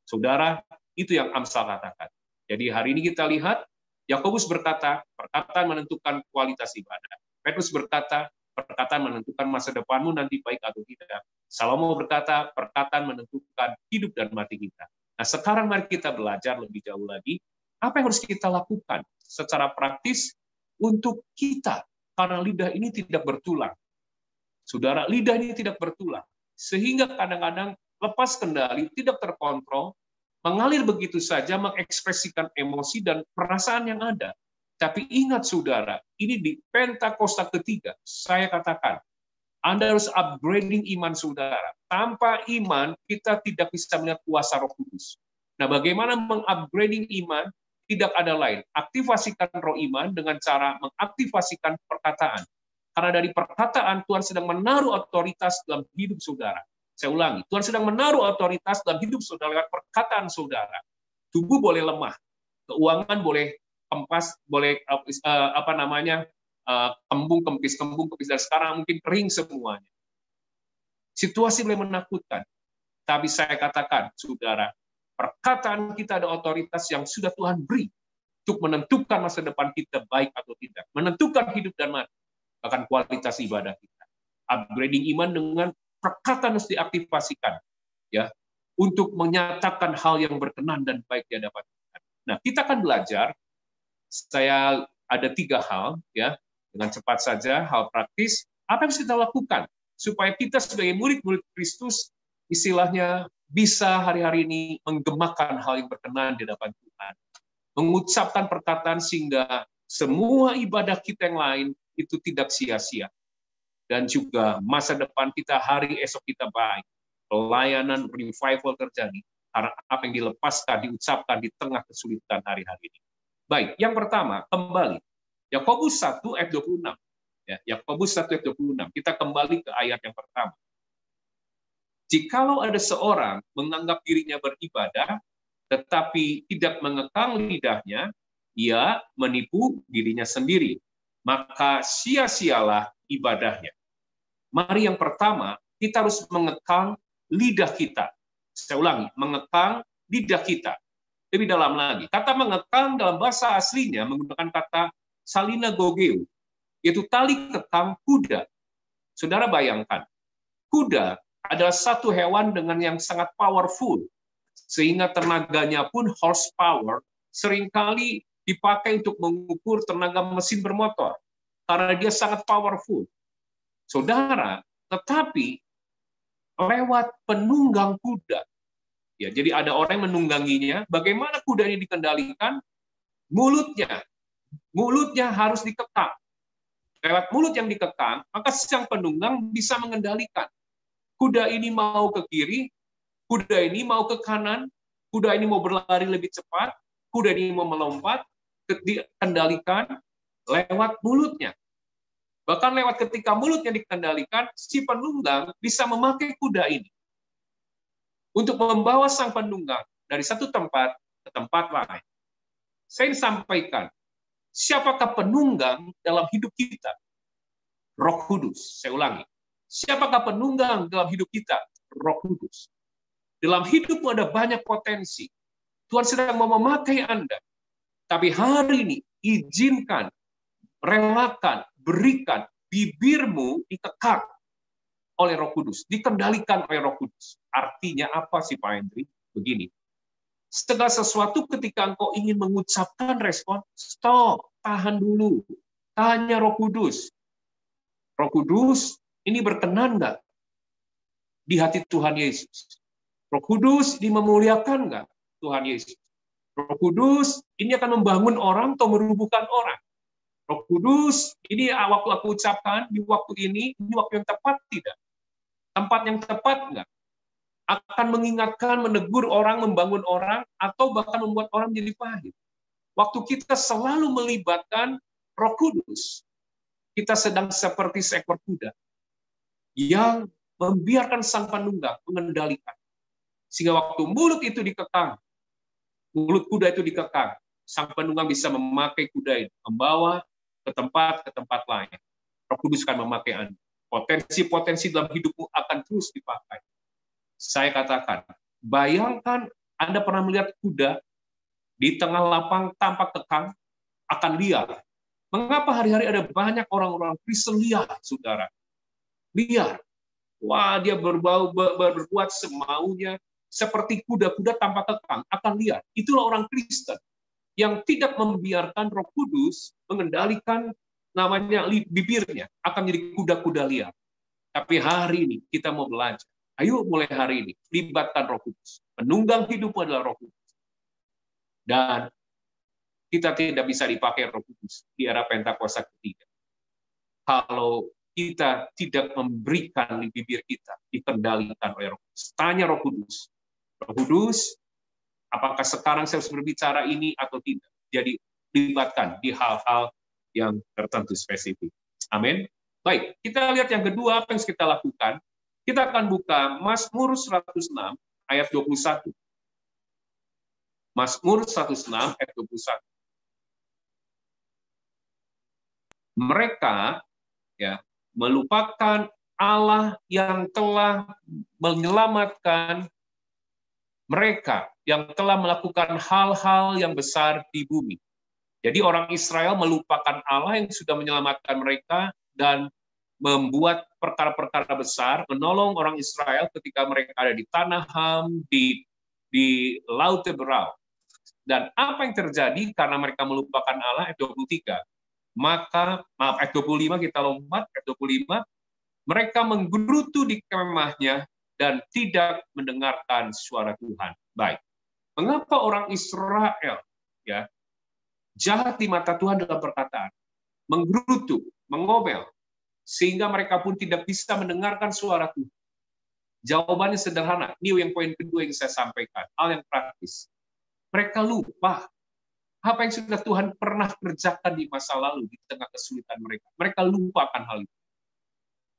Saudara, itu yang Amsal katakan. Jadi hari ini kita lihat, Yakobus berkata, perkataan menentukan kualitas ibadah. Petrus berkata, perkataan menentukan masa depanmu nanti baik atau tidak. Salomo berkata, perkataan menentukan hidup dan mati kita. Nah, sekarang mari kita belajar lebih jauh lagi, apa yang harus kita lakukan secara praktis untuk kita, karena lidah ini tidak bertulang. Saudara, lidah ini tidak bertulang. Sehingga kadang-kadang lepas kendali, tidak terkontrol, mengalir begitu saja, mengekspresikan emosi dan perasaan yang ada. Tapi ingat saudara, ini di Pentakosta ketiga, saya katakan, Anda harus upgrading iman saudara. Tanpa iman, kita tidak bisa melihat kuasa Roh Kudus. Nah, bagaimana mengupgrading iman? Tidak ada lain. Aktivasikan roh iman dengan cara mengaktivasikan perkataan. Karena dari perkataan, Tuhan sedang menaruh otoritas dalam hidup saudara. Saya ulangi, Tuhan sedang menaruh otoritas dalam hidup saudara lewat perkataan saudara. Tubuh boleh lemah, keuangan boleh kempas, boleh kembung kempis, dan sekarang mungkin kering semuanya. Situasi boleh menakutkan, tapi saya katakan, saudara, perkataan kita ada otoritas yang sudah Tuhan beri untuk menentukan masa depan kita baik atau tidak, menentukan hidup dan mati, bahkan kualitas ibadah kita. Upgrading iman dengan perkataan harus diaktifasikan, ya, untuk menyatakan hal yang berkenan dan baik di hadapan Tuhan. Nah, kita akan belajar. Saya ada 3 hal, ya, dengan cepat saja, hal praktis. Apa yang harus kita lakukan supaya kita sebagai murid-murid Kristus, istilahnya bisa hari-hari ini menggemakan hal yang berkenan di hadapan Tuhan, mengucapkan perkataan sehingga semua ibadah kita yang lain itu tidak sia-sia. Dan juga masa depan kita, hari esok kita baik. Pelayanan, revival terjadi. Karena apa yang dilepaskan, diucapkan di tengah kesulitan hari-hari ini. Baik, yang pertama, kembali. Yakobus 1 ayat 26. Ya, Yakobus 1 ayat 26. Kita kembali ke ayat yang pertama. Jikalau ada seorang menganggap dirinya beribadah, tetapi tidak mengekang lidahnya, ia menipu dirinya sendiri. Maka sia-sialah ibadahnya. Mari yang pertama, kita harus mengekang lidah kita. Saya ulangi, mengekang lidah kita. Lebih dalam lagi, kata mengekang dalam bahasa aslinya menggunakan kata salinagogeu, yaitu tali kekang kuda. Saudara bayangkan, kuda adalah satu hewan dengan yang sangat powerful, sehingga tenaganya pun horsepower seringkali dipakai untuk mengukur tenaga mesin bermotor, karena dia sangat powerful. Saudara, tetapi lewat penunggang kuda. Ya, jadi ada orang yang menungganginya. Bagaimana kuda ini dikendalikan? Mulutnya harus dikekang. Lewat mulut yang dikekang, maka sang penunggang bisa mengendalikan. Kuda ini mau ke kiri, kuda ini mau ke kanan, kuda ini mau berlari lebih cepat, kuda ini mau melompat, dikendalikan lewat mulutnya. Bahkan lewat ketika mulutnya dikendalikan, si penunggang bisa memakai kuda ini untuk membawa sang penunggang dari satu tempat ke tempat lain. Saya ingin sampaikan, siapakah penunggang dalam hidup kita? Roh Kudus. Saya ulangi, siapakah penunggang dalam hidup kita? Roh Kudus. Dalam hidupmu ada banyak potensi. Tuhan sedang mau memakai Anda. Tapi hari ini, izinkan, relakan, berikan bibirmu dikekang oleh Roh Kudus, dikendalikan oleh Roh Kudus. Artinya apa sih Pak Hendri? Begini, segala sesuatu ketika engkau ingin mengucapkan respon, stop, tahan dulu. Tanya Roh Kudus. Roh Kudus, ini berkenan nggak di hati Tuhan Yesus? Roh Kudus, ini memuliakan nggak Tuhan Yesus? Roh Kudus, ini akan membangun orang atau merubuhkan orang? Roh Kudus, ini waktu aku ucapkan, di waktu ini waktu yang tepat tidak? Tempat yang tepat enggak? Akan mengingatkan, menegur orang, membangun orang, atau bahkan membuat orang menjadi pahit. Waktu kita selalu melibatkan Roh Kudus, kita sedang seperti seekor kuda yang membiarkan sang penunggang mengendalikan. Sehingga waktu mulut kuda itu dikekang, sang penunggang bisa memakai kuda itu, membawa ke tempat lain. Roh Kudus akan memakai Anda. Potensi-potensi dalam hidupmu akan terus dipakai. Saya katakan, bayangkan Anda pernah melihat kuda di tengah lapang tanpa kekang, akan liar. Mengapa hari-hari ada banyak orang-orang Kristen liar, saudara? Liar. Wah, dia berbuat semaunya, seperti kuda-kuda tanpa kekang, akan liar. Itulah orang Kristen yang tidak membiarkan Roh Kudus mengendalikan namanya bibirnya, akan menjadi kuda-kuda liar. Tapi hari ini kita mau belajar. Ayo mulai hari ini, libatkan Roh Kudus. Penunggang hidupmu adalah Roh Kudus. Dan kita tidak bisa dipakai Roh Kudus di era Pentakosta ketiga kalau kita tidak memberikan di bibir kita dikendalikan oleh Roh Kudus. Tanya Roh Kudus. Roh Kudus, apakah sekarang saya harus berbicara ini atau tidak? Jadi libatkan di hal-hal yang tertentu spesifik. Amin. Baik, kita lihat yang kedua apa yang kita lakukan. Kita akan buka Mazmur 106 ayat 21. Mazmur 106 ayat 21. Mereka melupakan Allah yang telah menyelamatkan mereka, yang telah melakukan hal-hal yang besar di bumi. Jadi orang Israel melupakan Allah yang sudah menyelamatkan mereka dan membuat perkara-perkara besar, menolong orang Israel ketika mereka ada di tanah Ham, di Laut Teberau. Dan apa yang terjadi karena mereka melupakan Allah, ayat 23. Ayat 25 kita lompat, ayat 25, mereka menggerutu di kemahnya dan tidak mendengarkan suara Tuhan. Baik, mengapa orang Israel jahat di mata Tuhan dalam perkataan, menggerutu, mengomel, sehingga mereka pun tidak bisa mendengarkan suara Tuhan? Jawabannya sederhana. Ini yang poin kedua yang saya sampaikan, hal yang praktis. Mereka lupa apa yang sudah Tuhan pernah kerjakan di masa lalu di tengah kesulitan mereka. Mereka lupakan hal itu.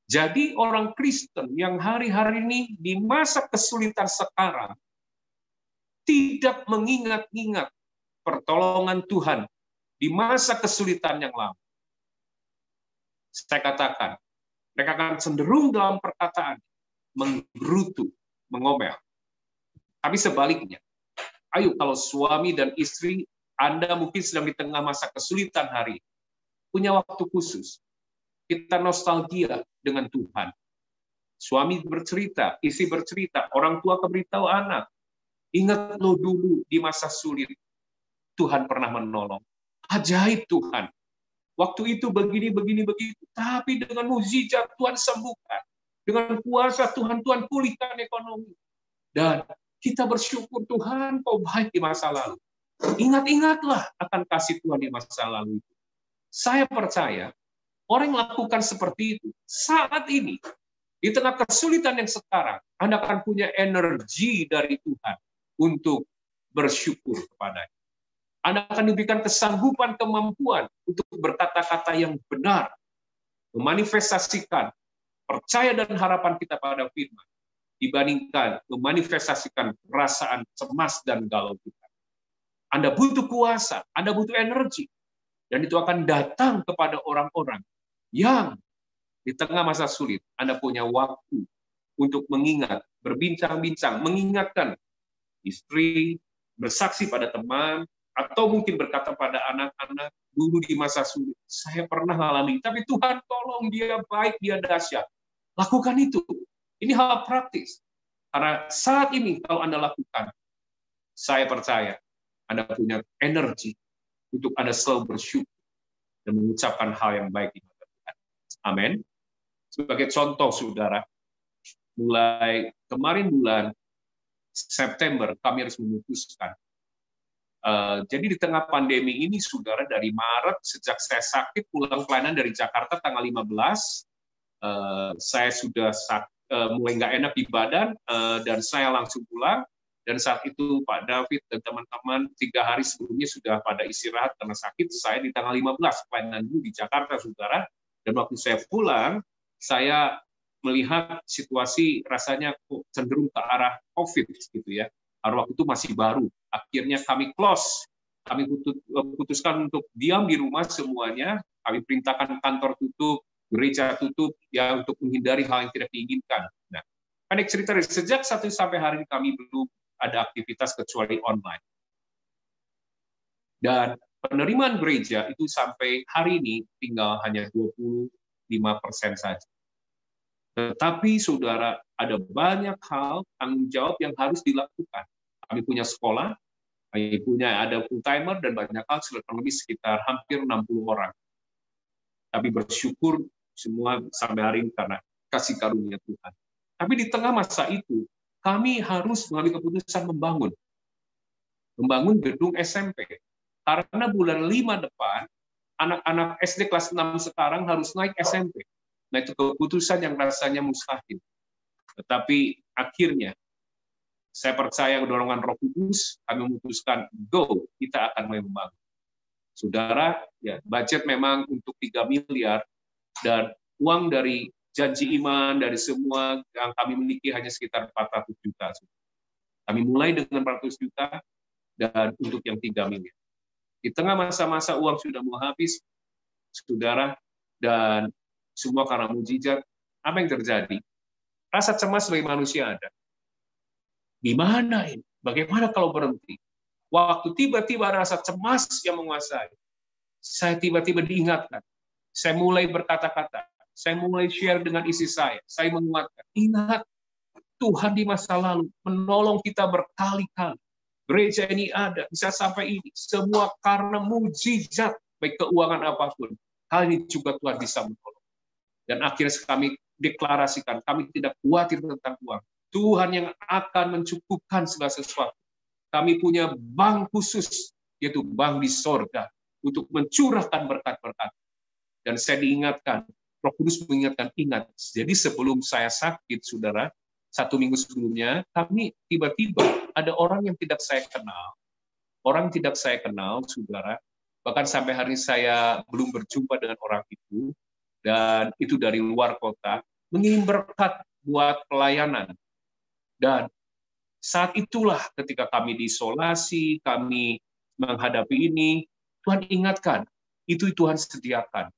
Jadi orang Kristen yang hari-hari ini di masa kesulitan sekarang tidak mengingat-ingat pertolongan Tuhan di masa kesulitan yang lama. Saya katakan, mereka akan cenderung dalam perkataan menggerutu, mengomel. Tapi sebaliknya, ayo kalau suami dan istri Anda mungkin sedang di tengah masa kesulitan hari, punya waktu khusus. Kita nostalgia dengan Tuhan. Suami bercerita, istri bercerita, orang tua memberitahu anak. Ingat lo dulu di masa sulit, Tuhan pernah menolong. Ajaib Tuhan. Waktu itu begini, begitu. Tapi dengan mukjizat Tuhan sembuhkan. Dengan kuasa Tuhan pulihkan ekonomi. Dan kita bersyukur Tuhan, kau baik di masa lalu. Ingat-ingatlah akan kasih Tuhan di masa lalu itu. Saya percaya, orang yang lakukan seperti itu, saat ini, di tengah kesulitan yang sekarang, Anda akan punya energi dari Tuhan untuk bersyukur kepadanya. Anda akan diberikan kesanggupan, kemampuan untuk berkata-kata yang benar, memanifestasikan percaya dan harapan kita pada firman, dibandingkan memanifestasikan perasaan cemas dan galau kita. Anda butuh kuasa, Anda butuh energi, dan itu akan datang kepada orang-orang yang di tengah masa sulit, Anda punya waktu untuk mengingat, berbincang-bincang, mengingatkan istri, bersaksi pada teman, atau mungkin berkata pada anak-anak, dulu di masa sulit, saya pernah mengalami, tapi Tuhan tolong, dia baik, dia dahsyat. Lakukan itu. Ini hal praktis. Karena saat ini kalau Anda lakukan, saya percaya Anda punya energi untuk Anda selalu bersyukur dan mengucapkan hal yang baik di mata Tuhan. Amin. Sebagai contoh, saudara, mulai kemarin bulan September kami harus memutuskan. Jadi di tengah pandemi ini, saudara, dari Maret sejak saya sakit pulang pelayanan dari Jakarta tanggal 15, saya sudah mulai nggak enak di badan dan saya langsung pulang. Dan saat itu Pak David dan teman-teman 3 hari sebelumnya sudah pada istirahat karena sakit. Saya di tanggal 15 pelayanan dulu di Jakarta, saudara. Dan waktu saya pulang, saya melihat situasi rasanya cenderung ke arah COVID gitu ya. Karena waktu itu masih baru. Akhirnya kami close. Kami putuskan untuk diam di rumah semuanya. Kami perintahkan kantor tutup, gereja tutup, ya untuk menghindari hal yang tidak diinginkan. Nah, pendek cerita, sejak 1 sampai hari ini kami belum ada aktivitas kecuali online. Dan penerimaan gereja itu sampai hari ini tinggal hanya 25% saja. Tetapi saudara, ada banyak hal tanggung jawab yang harus dilakukan. Kami punya sekolah, kami punya ada full timer dan banyak hal, kurang lebih sekitar hampir 60 orang. Tapi bersyukur semua sampai hari ini karena kasih karunia Tuhan. Tapi di tengah masa itu, kami harus mengambil keputusan membangun gedung SMP. Karena bulan 5 depan, anak-anak SD kelas 6 sekarang harus naik SMP. Nah, itu keputusan yang rasanya mustahil. Tetapi akhirnya, saya percaya dorongan Roh Kudus, kami memutuskan, go, kita akan mulai membangun. Saudara, ya, budget memang untuk 3 miliar, dan uang dari janji iman, dari semua yang kami miliki hanya sekitar 400 juta. Kami mulai dengan 400 juta, dan untuk yang 3 miliar. Di tengah masa-masa uang sudah mau habis, saudara, dan semua karena mujizat, apa yang terjadi? Rasa cemas sebagai manusia ada. Gimana ini? Bagaimana kalau berhenti? Waktu tiba-tiba rasa cemas yang menguasai, saya tiba-tiba diingatkan. Saya mulai berkata-kata. Saya mulai share dengan istri saya. Saya menguatkan. Ingat, Tuhan di masa lalu menolong kita berkali-kali. Gereja ini ada, bisa sampai ini. Semua karena mujizat, baik keuangan apapun. Hal ini juga Tuhan bisa menolong. Dan akhirnya kami deklarasikan, kami tidak khawatir tentang uang. Tuhan yang akan mencukupkan segala sesuatu. Kami punya bank khusus, yaitu bank di sorga, untuk mencurahkan berkat-berkat. Dan saya diingatkan, Roh Kudus mengingatkan, ingat, jadi sebelum saya sakit, saudara, 1 minggu sebelumnya, kami tiba-tiba ada orang yang tidak saya kenal. Orang tidak saya kenal, saudara, bahkan sampai hari ini saya belum berjumpa dengan orang itu, dan itu dari luar kota, mengirim berkat buat pelayanan. Dan saat itulah ketika kami diisolasi, kami menghadapi ini, Tuhan ingatkan, itu Tuhan sediakan.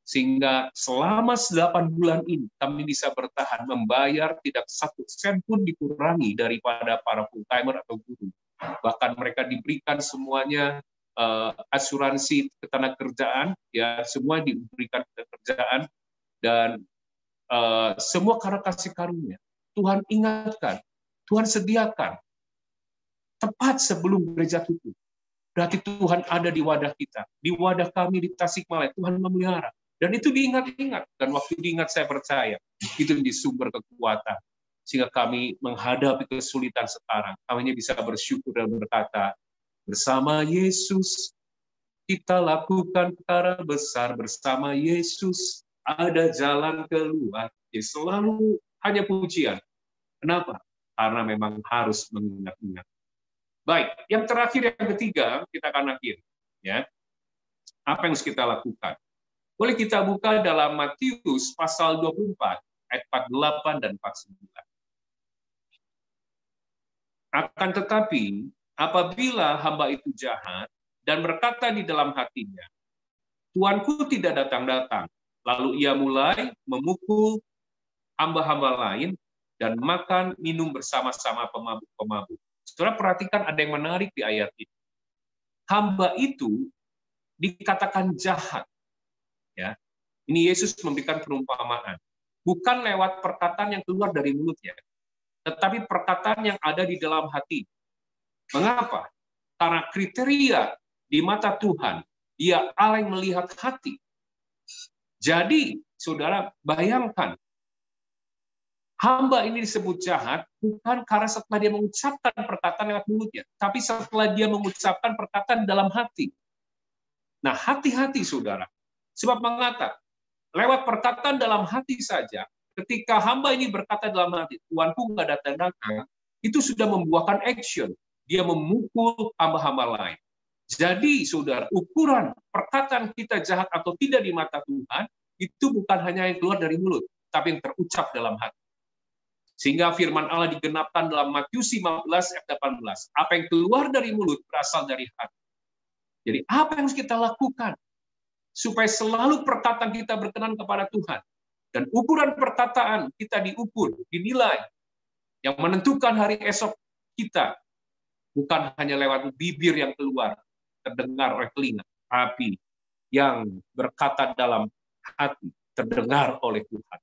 Sehingga selama 8 bulan ini kami bisa bertahan membayar tidak 1 sen pun dikurangi daripada para full timer atau guru. Bahkan mereka diberikan semuanya asuransi ketenagakerjaan, ya semua diberikan ketenagakerjaan, dan semua karena kasih karunia. Tuhan ingatkan, Tuhan sediakan tepat sebelum gereja tutup. Berarti Tuhan ada di wadah kita, di wadah kami di Tasikmalaya. Tuhan memelihara. Dan itu diingat-ingat. Dan waktu diingat saya percaya, itu di sumber kekuatan. Sehingga kami menghadapi kesulitan sekarang. Kami hanya bisa bersyukur dan berkata, bersama Yesus, kita lakukan perkara besar. Bersama Yesus, ada jalan keluar. Ya, selalu hanya pujian. Kenapa? Karena memang harus mengingat-ingat. Baik, yang terakhir, yang ketiga, kita akan akhir. Ya. Apa yang harus kita lakukan? Boleh kita buka dalam Matius pasal 24, ayat 48 dan 49. Akan tetapi, apabila hamba itu jahat dan berkata di dalam hatinya, Tuanku tidak datang-datang, lalu ia mulai memukul hamba-hamba lain dan makan minum bersama-sama pemabuk-pemabuk. Saudara perhatikan ada yang menarik di ayat ini. Hamba itu dikatakan jahat. Ya, ini Yesus memberikan perumpamaan. Bukan lewat perkataan yang keluar dari mulutnya, tetapi perkataan yang ada di dalam hati. Mengapa? Karena kriteria di mata Tuhan, Dia Allah yang melihat hati. Jadi, saudara, bayangkan, hamba ini disebut jahat bukan karena setelah dia mengucapkan perkataan lewat mulutnya, tapi setelah dia mengucapkan perkataan dalam hati. Nah, hati-hati, saudara. Sebab mengata, lewat perkataan dalam hati saja, ketika hamba ini berkata dalam hati, Tuanku nggak datang-datang, itu sudah membuahkan action. Dia memukul hamba-hamba lain. Jadi, saudara, ukuran perkataan kita jahat atau tidak di mata Tuhan, itu bukan hanya yang keluar dari mulut, tapi yang terucap dalam hati. Sehingga firman Allah digenapkan dalam Matius 15 ayat 18. Apa yang keluar dari mulut berasal dari hati. Jadi apa yang harus kita lakukan supaya selalu perkataan kita berkenan kepada Tuhan. Dan ukuran perkataan kita diukur, dinilai. Yang menentukan hari esok kita bukan hanya lewat bibir yang keluar, terdengar oleh telinga, tapi yang berkata dalam hati, terdengar oleh Tuhan.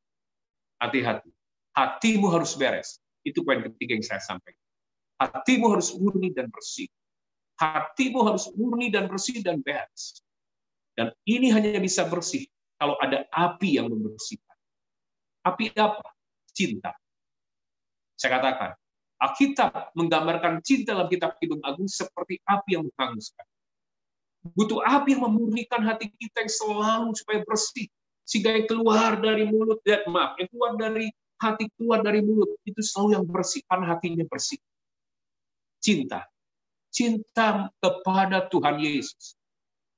Hati-hati. Hatimu harus beres. Itu poin ketiga yang saya sampaikan. Hatimu harus murni dan bersih. Hatimu harus murni dan bersih dan beres. Dan ini hanya bisa bersih kalau ada api yang membersihkan. Api apa? Cinta. Saya katakan, Alkitab menggambarkan cinta dalam kitab Kidung Agung seperti api yang menghanguskan. Butuh api yang memurnikan hati kita yang selalu supaya bersih. Sehingga yang keluar dari mulut, yang keluar dari hati, keluar dari mulut, itu selalu yang bersih, karena hatinya bersih. Cinta. Cinta kepada Tuhan Yesus.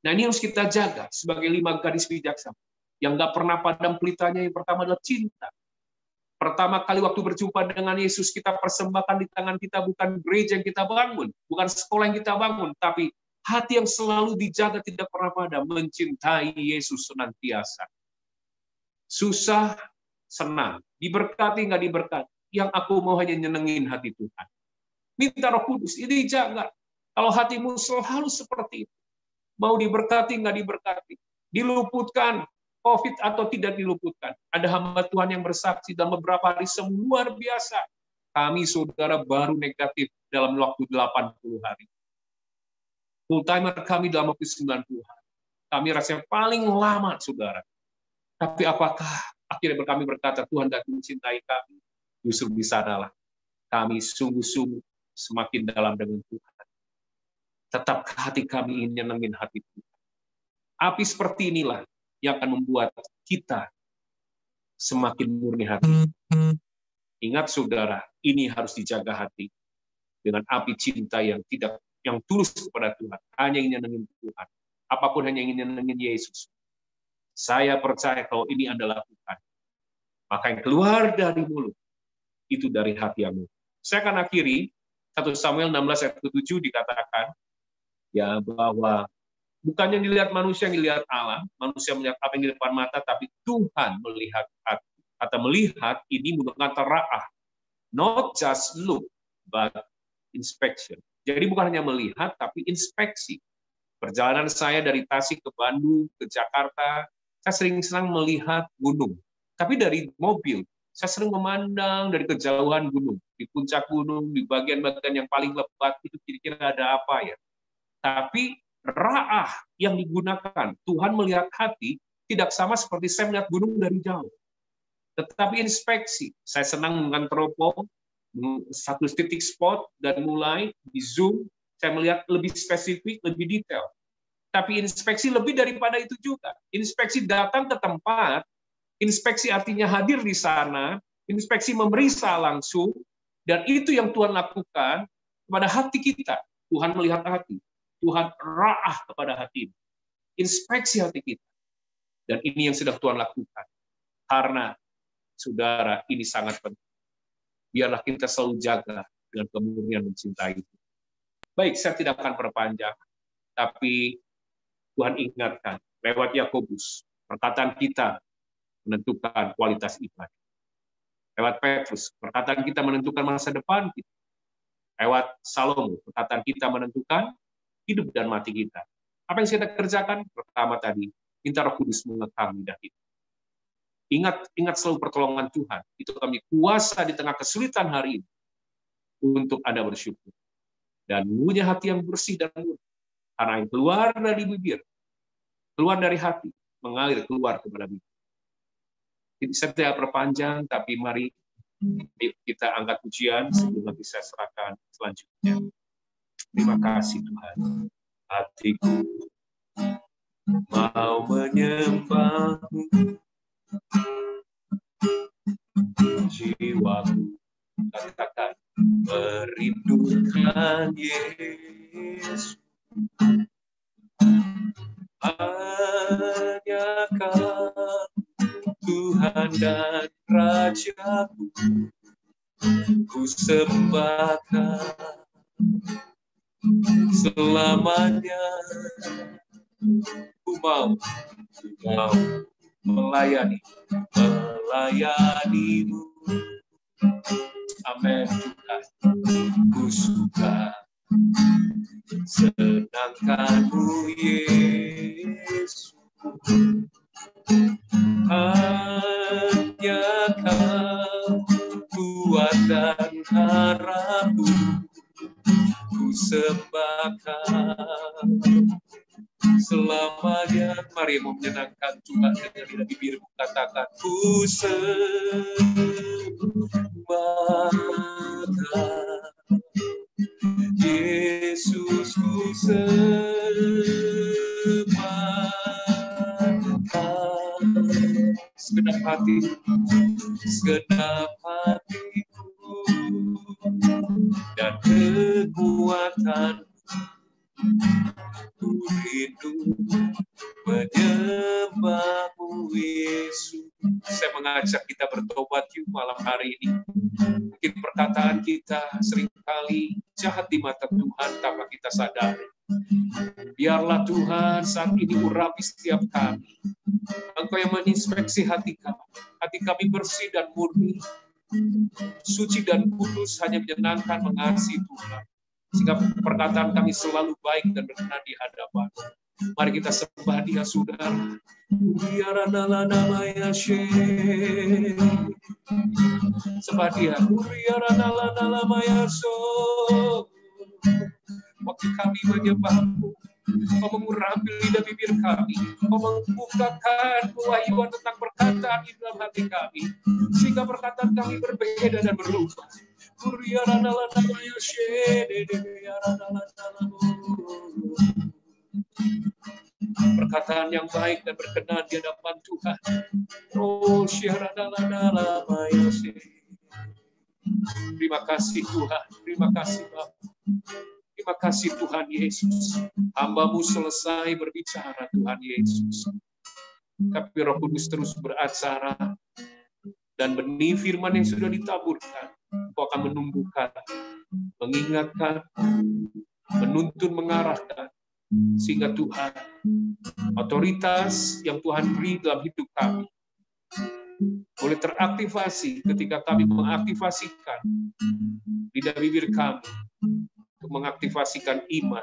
Nah, ini harus kita jaga sebagai 5 gadis bijaksana. Yang nggak pernah padam pelitanya, yang pertama adalah cinta. Pertama kali waktu berjumpa dengan Yesus, kita persembahkan di tangan kita bukan gereja yang kita bangun, bukan sekolah yang kita bangun, tapi hati yang selalu dijaga tidak pernah padam, mencintai Yesus senantiasa. Susah, senang, diberkati nggak diberkati, yang aku mau hanya nyenengin hati Tuhan. Minta Roh Kudus, ini jaga. Kalau hatimu selalu seperti itu, mau diberkati nggak diberkati, diluputkan COVID atau tidak diluputkan. Ada hamba Tuhan yang bersaksi dalam beberapa hari luar biasa. Kami saudara baru negatif dalam waktu 80 hari. Full timer kami dalam waktu 90 hari. Kami rasanya paling lama saudara. Tapi apakah akhirnya kami berkata Tuhan tidak mencintai kami? Justru di sanalah kami sungguh-sungguh semakin dalam dengan Tuhan. Tetap hati kami ingin nyenengin hati Tuhan. Api seperti inilah yang akan membuat kita semakin murni hati. Ingat saudara, ini harus dijaga hati dengan api cinta yang tulus kepada Tuhan. Hanya ingin nyenengin Tuhan. Apapun hanya ingin nyenengin Yesus. Saya percaya kalau ini adalah Tuhan. Maka yang keluar dari mulut, itu dari hati yang murni. Saya akan akhiri, 1 Samuel 16 ayat 7 dikatakan, ya bahwa bukan yang dilihat manusia yang dilihat Allah, manusia melihat apa yang di depan mata, tapi Tuhan melihat hati. Kata melihat ini menggunakan kata ra'ah. Not just look, but inspection. Jadi bukan hanya melihat, tapi inspeksi. Perjalanan saya dari Tasik ke Bandung, ke Jakarta, saya sering senang melihat gunung. Tapi dari mobil, saya sering memandang dari kejauhan gunung. Di puncak gunung, di bagian-bagian yang paling lebat, itu kira-kira ada apa ya? Tapi ra'ah yang digunakan, Tuhan melihat hati, tidak sama seperti saya melihat gunung dari jauh. Tetapi inspeksi, saya senang dengan teropong, satu titik spot, dan mulai di zoom, saya melihat lebih spesifik, lebih detail. Tapi inspeksi lebih daripada itu juga. Inspeksi datang ke tempat, inspeksi artinya hadir di sana, inspeksi memeriksa langsung, dan itu yang Tuhan lakukan kepada hati kita. Tuhan melihat hati. Tuhan ra'ah kepada hati. Inspeksi hati kita. Dan ini yang sedang Tuhan lakukan. Karena, saudara, ini sangat penting. Biarlah kita selalu jaga dengan kemurnian mencintai itu. Baik, saya tidak akan perpanjang. Tapi Tuhan ingatkan, lewat Yakobus, perkataan kita menentukan kualitas ibadah. Lewat Petrus, perkataan kita menentukan masa depan kita. Lewat Salomo, perkataan kita menentukan hidup dan mati kita. Apa yang kita kerjakan? Pertama tadi, minta Roh Kudus mengekang lidah kita. Ingat selalu pertolongan Tuhan. Itu kami kuasa di tengah kesulitan hari ini untuk Anda bersyukur. Dan punya hati yang bersih dan murni. Karena yang keluar dari bibir, keluar dari hati, mengalir keluar kepada bibir. Jadi saya tidak perpanjang, tapi mari kita angkat pujian sebelum nanti saya serahkan selanjutnya. Terima kasih Tuhan. Hatiku mau menyembah-Mu, jiwaku katakan merindukan Yesus. Hanya Kau Tuhan dan Rajaku, ku sembahkan selamanya. Ku mau melayanimu. Amin Tuhan, ku suka senangkanmu Yesus. Hanya Kau kuat dan harapku, ku sembahkan selamanya. Mari mau menyenangkan Tuhan dengan lidah bibirmu, katakan ku sembahkan Yesus, ku sembahkan segenap hatiku dan kekuatan. Ku rindu menyembahmu Yesus. Saya mengajak kita bertobat yuk malam hari ini. Mungkin perkataan kita seringkali jahat di mata Tuhan tanpa kita sadari. Biarlah Tuhan saat ini urapi setiap kami. Engkau yang menginspeksi hati kami. Hati kami bersih dan murni, suci dan kudus, hanya menyenangkan mengasihi Tuhan. Sehingga perkataan kami selalu baik dan berkenan di hadapan. Mari kita sembah Dia, saudara. Sembah Dia. Waktu kami menyembah-Mu, Kau mengurapi lidah bibir kami, Kau membukakan kewahyuan tentang perkataan di dalam hati kami, sehingga perkataan kami berbeda dan berubah. Perkataan yang baik dan berkenan di hadapan Tuhan. Terima kasih Tuhan, terima kasih Bapa. Terima kasih Tuhan Yesus. Hamba-Mu selesai berbicara Tuhan Yesus. Tapi Roh Kudus terus beracara. Dan benih firman yang sudah ditaburkan, Kau akan menumbuhkan, mengingatkan, menuntun, mengarahkan. Sehingga Tuhan, otoritas yang Tuhan beri dalam hidup kami boleh teraktivasi ketika kami mengaktifasikan lidah bibir kami untuk mengaktifasikan iman.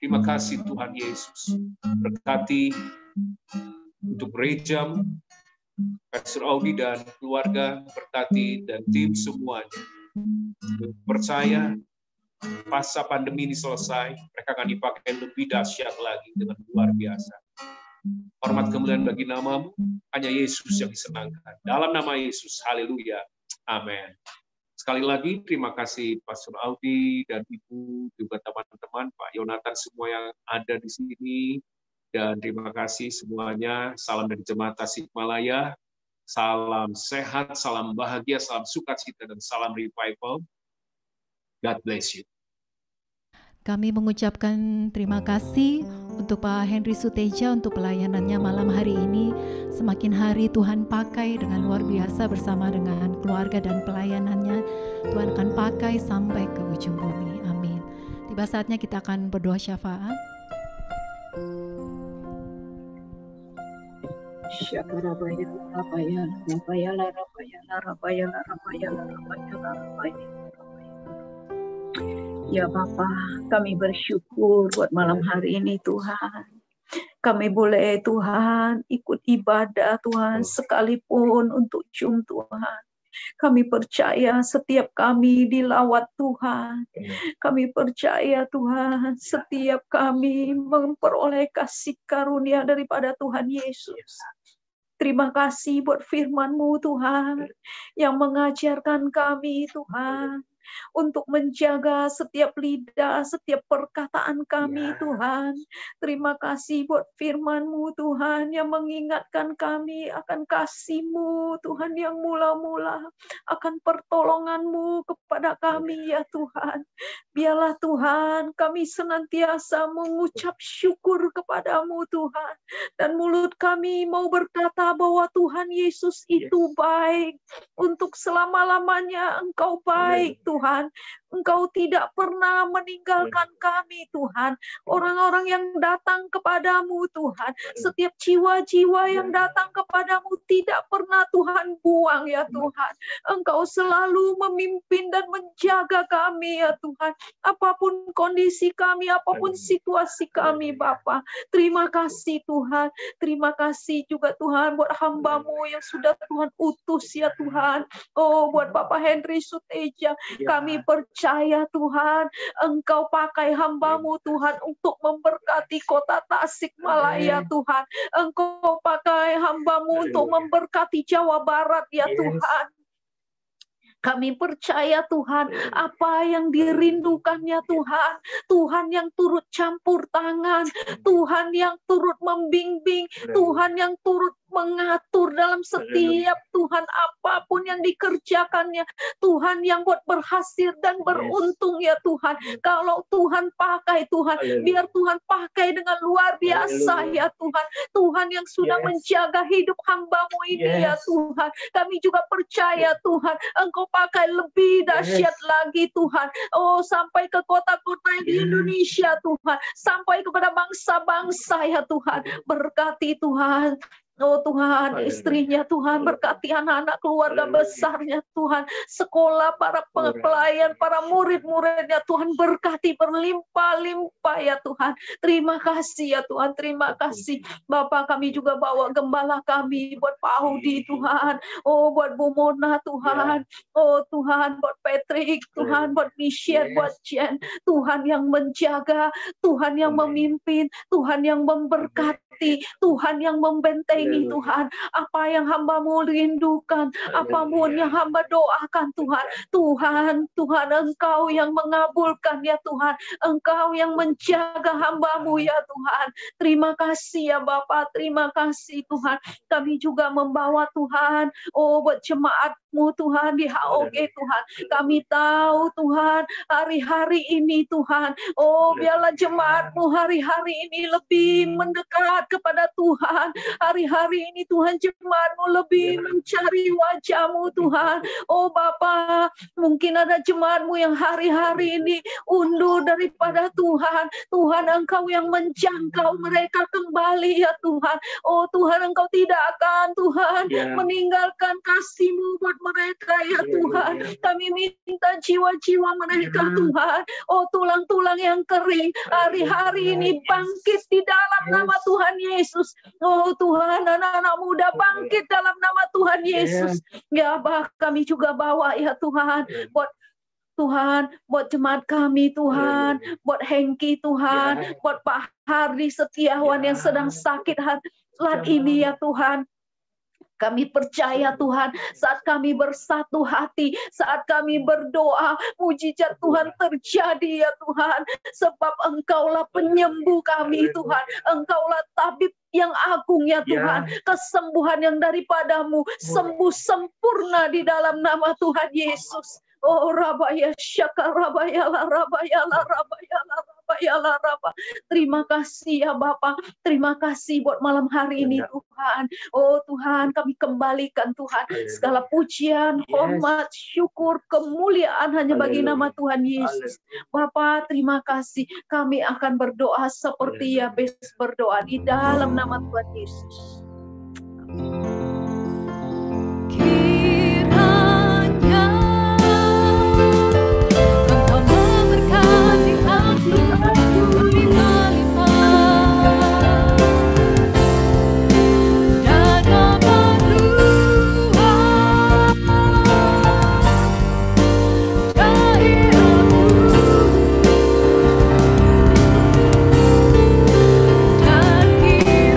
Terima kasih Tuhan Yesus. Berkati untuk gereja-Mu, Pastor Audi dan keluarga, berkati dan tim semuanya. Percaya pasca pandemi ini selesai, mereka akan dipakai lebih dahsyat lagi dengan luar biasa. Hormat kemuliaan bagi nama-Mu, hanya Yesus yang disenangkan. Dalam nama Yesus, haleluya, amin. Sekali lagi, terima kasih Pastor Audi dan Ibu, juga teman-teman, Pak Yonatan, semua yang ada di sini. Dan terima kasih semuanya. Salam dari Jemaat Tasikmalaya. Salam sehat, salam bahagia, salam sukacita, dan salam revival. God bless you. Kami mengucapkan terima kasih untuk Pak Henry Suteja untuk pelayanannya malam hari ini. Semakin hari Tuhan pakai dengan luar biasa bersama dengan keluarga dan pelayanannya. Tuhan akan pakai sampai ke ujung bumi. Amin. Tiba saatnya kita akan berdoa syafaat. Ya Bapa, kami bersyukur buat malam hari ini Tuhan. Kami boleh Tuhan ikut ibadah Tuhan, sekalipun untuk Zoom Tuhan. Kami percaya setiap kami dilawat Tuhan. Kami percaya Tuhan, setiap kami memperoleh kasih karunia daripada Tuhan Yesus. Terima kasih buat firman-Mu Tuhan, yang mengajarkan kami Tuhan, untuk menjaga setiap lidah, setiap perkataan kami Tuhan. Terima kasih buat firman-Mu Tuhan yang mengingatkan kami akan kasih-Mu Tuhan yang mula-mula, akan pertolongan-Mu kepada kami ya Tuhan. Biarlah Tuhan kami senantiasa mengucap syukur kepadamu Tuhan. Dan mulut kami mau berkata bahwa Tuhan Yesus itu baik. Untuk selama-lamanya Engkau baik Tuhan. Engkau tidak pernah meninggalkan kami Tuhan. Orang-orang yang datang kepadamu Tuhan. Setiap jiwa-jiwa yang datang kepadamu tidak pernah Tuhan buang ya Tuhan. Engkau selalu memimpin dan menjaga kami ya Tuhan. Apapun kondisi kami, apapun situasi kami Bapa. Terima kasih Tuhan. Terima kasih juga Tuhan buat hamba-Mu yang sudah Tuhan utus ya Tuhan. Oh buat Bapak Henry Suteja. Kami percaya Tuhan, Engkau pakai hamba-Mu Tuhan untuk memberkati kota Tasikmalaya Tuhan. Engkau pakai hamba-Mu untuk memberkati Jawa Barat ya Tuhan. Kami percaya Tuhan, apa yang dirindukannya Tuhan, Tuhan yang turut campur tangan, Tuhan yang turut membimbing, Tuhan yang turut mengatur dalam setiap Tuhan apapun yang dikerjakannya. Tuhan yang buat berhasil dan beruntung ya Tuhan. Kalau Tuhan pakai Tuhan, biar Tuhan pakai dengan luar biasa ya Tuhan. Tuhan yang sudah menjaga hidup hamba-Mu ini ya Tuhan. Kami juga percaya Tuhan, Engkau pakai lebih dahsyat lagi Tuhan. Oh sampai ke kota-kota di Indonesia Tuhan. Sampai kepada bangsa-bangsa ya Tuhan. Berkati Tuhan. Oh Tuhan, istrinya Tuhan, berkati anak-anak keluarga besarnya Tuhan, sekolah, para pelayan, para murid-muridnya Tuhan, berkati berlimpah-limpah ya Tuhan. Terima kasih ya Tuhan, terima kasih. Bapak kami juga bawa gembala kami buat Pak Audi Tuhan, oh buat Bu Mona Tuhan, oh Tuhan buat Patrick Tuhan, buat Michelle, buat Jen, Tuhan yang menjaga, Tuhan yang memimpin, Tuhan yang memberkati, Tuhan yang membentengi Tuhan, apa yang hamba-Mu rindukan, apapun yang hamba doakan Tuhan, Tuhan Engkau yang mengabulkan ya Tuhan, Engkau yang menjaga hamba-Mu ya Tuhan. Terima kasih ya Bapak, terima kasih Tuhan. Kami juga membawa Tuhan, oh buat jemaat-Mu Tuhan di HOG Tuhan. Kami tahu Tuhan, hari-hari ini Tuhan, oh biarlah jemaat-Mu hari-hari ini lebih mendekat kepada Tuhan. Hari-hari ini Tuhan jemaat-Mu lebih mencari wajah-Mu Tuhan. Oh Bapa, mungkin ada jemaat-Mu yang hari-hari ini undur daripada Tuhan. Tuhan Engkau yang menjangkau mereka kembali ya Tuhan. Oh Tuhan Engkau tidak akan Tuhan meninggalkan kasih-Mu buat mereka ya Tuhan. Kami minta jiwa-jiwa mereka Tuhan. Oh tulang-tulang yang kering hari-hari ini bangkit di dalam nama Tuhan Yesus. Oh Tuhan, anak-anak muda bangkit dalam nama Tuhan Yesus. Ya bah, kami juga bawa ya Tuhan, buat Tuhan, buat jemaat kami Tuhan, buat Hengki Tuhan, buat Pak Hardi Setiawan yang sedang sakit saat ini ya Tuhan. Kami percaya Tuhan, saat kami bersatu hati, saat kami berdoa, mujizat Tuhan terjadi ya Tuhan. Sebab Engkaulah penyembuh kami Tuhan. Engkaulah tabib yang agung ya Tuhan. Kesembuhan yang daripadamu, sembuh sempurna di dalam nama Tuhan Yesus. Oh Rabaya Syaka Rabayala Rabayala Rabayala Rabayala Raba. Terima kasih ya Bapak. Terima kasih buat malam hari ini Tuhan. Oh Tuhan, kami kembalikan Tuhan segala pujian, hormat, syukur, kemuliaan hanya bagi nama Tuhan Yesus. Bapak, terima kasih. Kami akan berdoa seperti Yabes berdoa di dalam nama Tuhan Yesus. Dan kiranya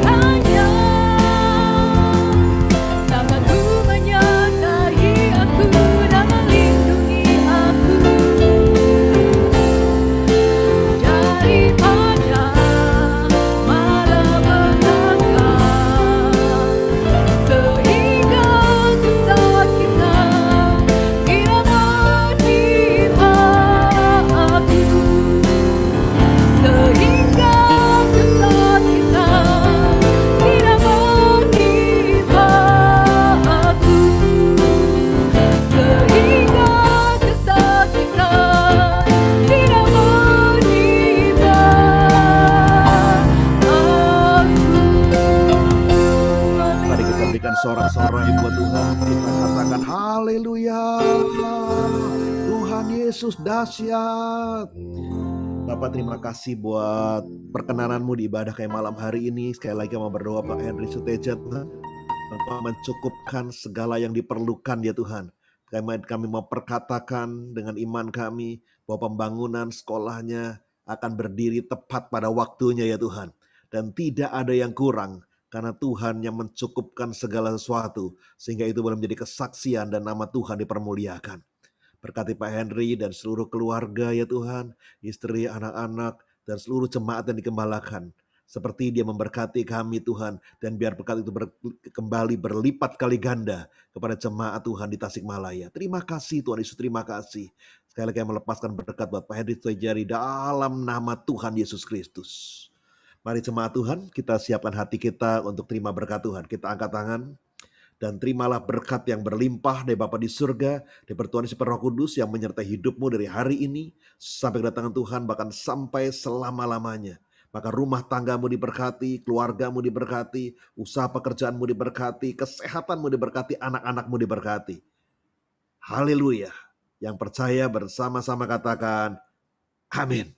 Yesus, dahsyat. Bapak terima kasih buat perkenananmu di ibadah kayak malam hari ini. Sekali lagi mau berdoa Pak Henry Suteja Tuhan. Engkau mencukupkan segala yang diperlukan ya Tuhan. Kami mau perkatakan dengan iman kami bahwa pembangunan sekolahnya akan berdiri tepat pada waktunya ya Tuhan. Dan tidak ada yang kurang karena Tuhan yang mencukupkan segala sesuatu. Sehingga itu boleh menjadi kesaksian dan nama Tuhan dipermuliakan. Berkati Pak Henry dan seluruh keluarga ya Tuhan. Istri, anak-anak dan seluruh jemaat yang dikembalakan. Seperti dia memberkati kami Tuhan. Dan biar berkat itu kembali berlipat kali ganda kepada jemaat Tuhan di Tasikmalaya. Terima kasih Tuhan Yesus, terima kasih. Sekali lagi melepaskan berkat buat Pak Henry Sujari dalam nama Tuhan Yesus Kristus. Mari jemaat Tuhan, kita siapkan hati kita untuk terima berkat Tuhan. Kita angkat tangan. Dan terimalah berkat yang berlimpah dari Bapa di surga, dari pertuan si Roh Kudus yang menyertai hidupmu dari hari ini sampai kedatangan Tuhan, bahkan sampai selama-lamanya. Maka rumah tanggamu diberkati, keluargamu diberkati, usaha pekerjaanmu diberkati, kesehatanmu diberkati, anak-anakmu diberkati. Haleluya. Yang percaya bersama-sama katakan, amin.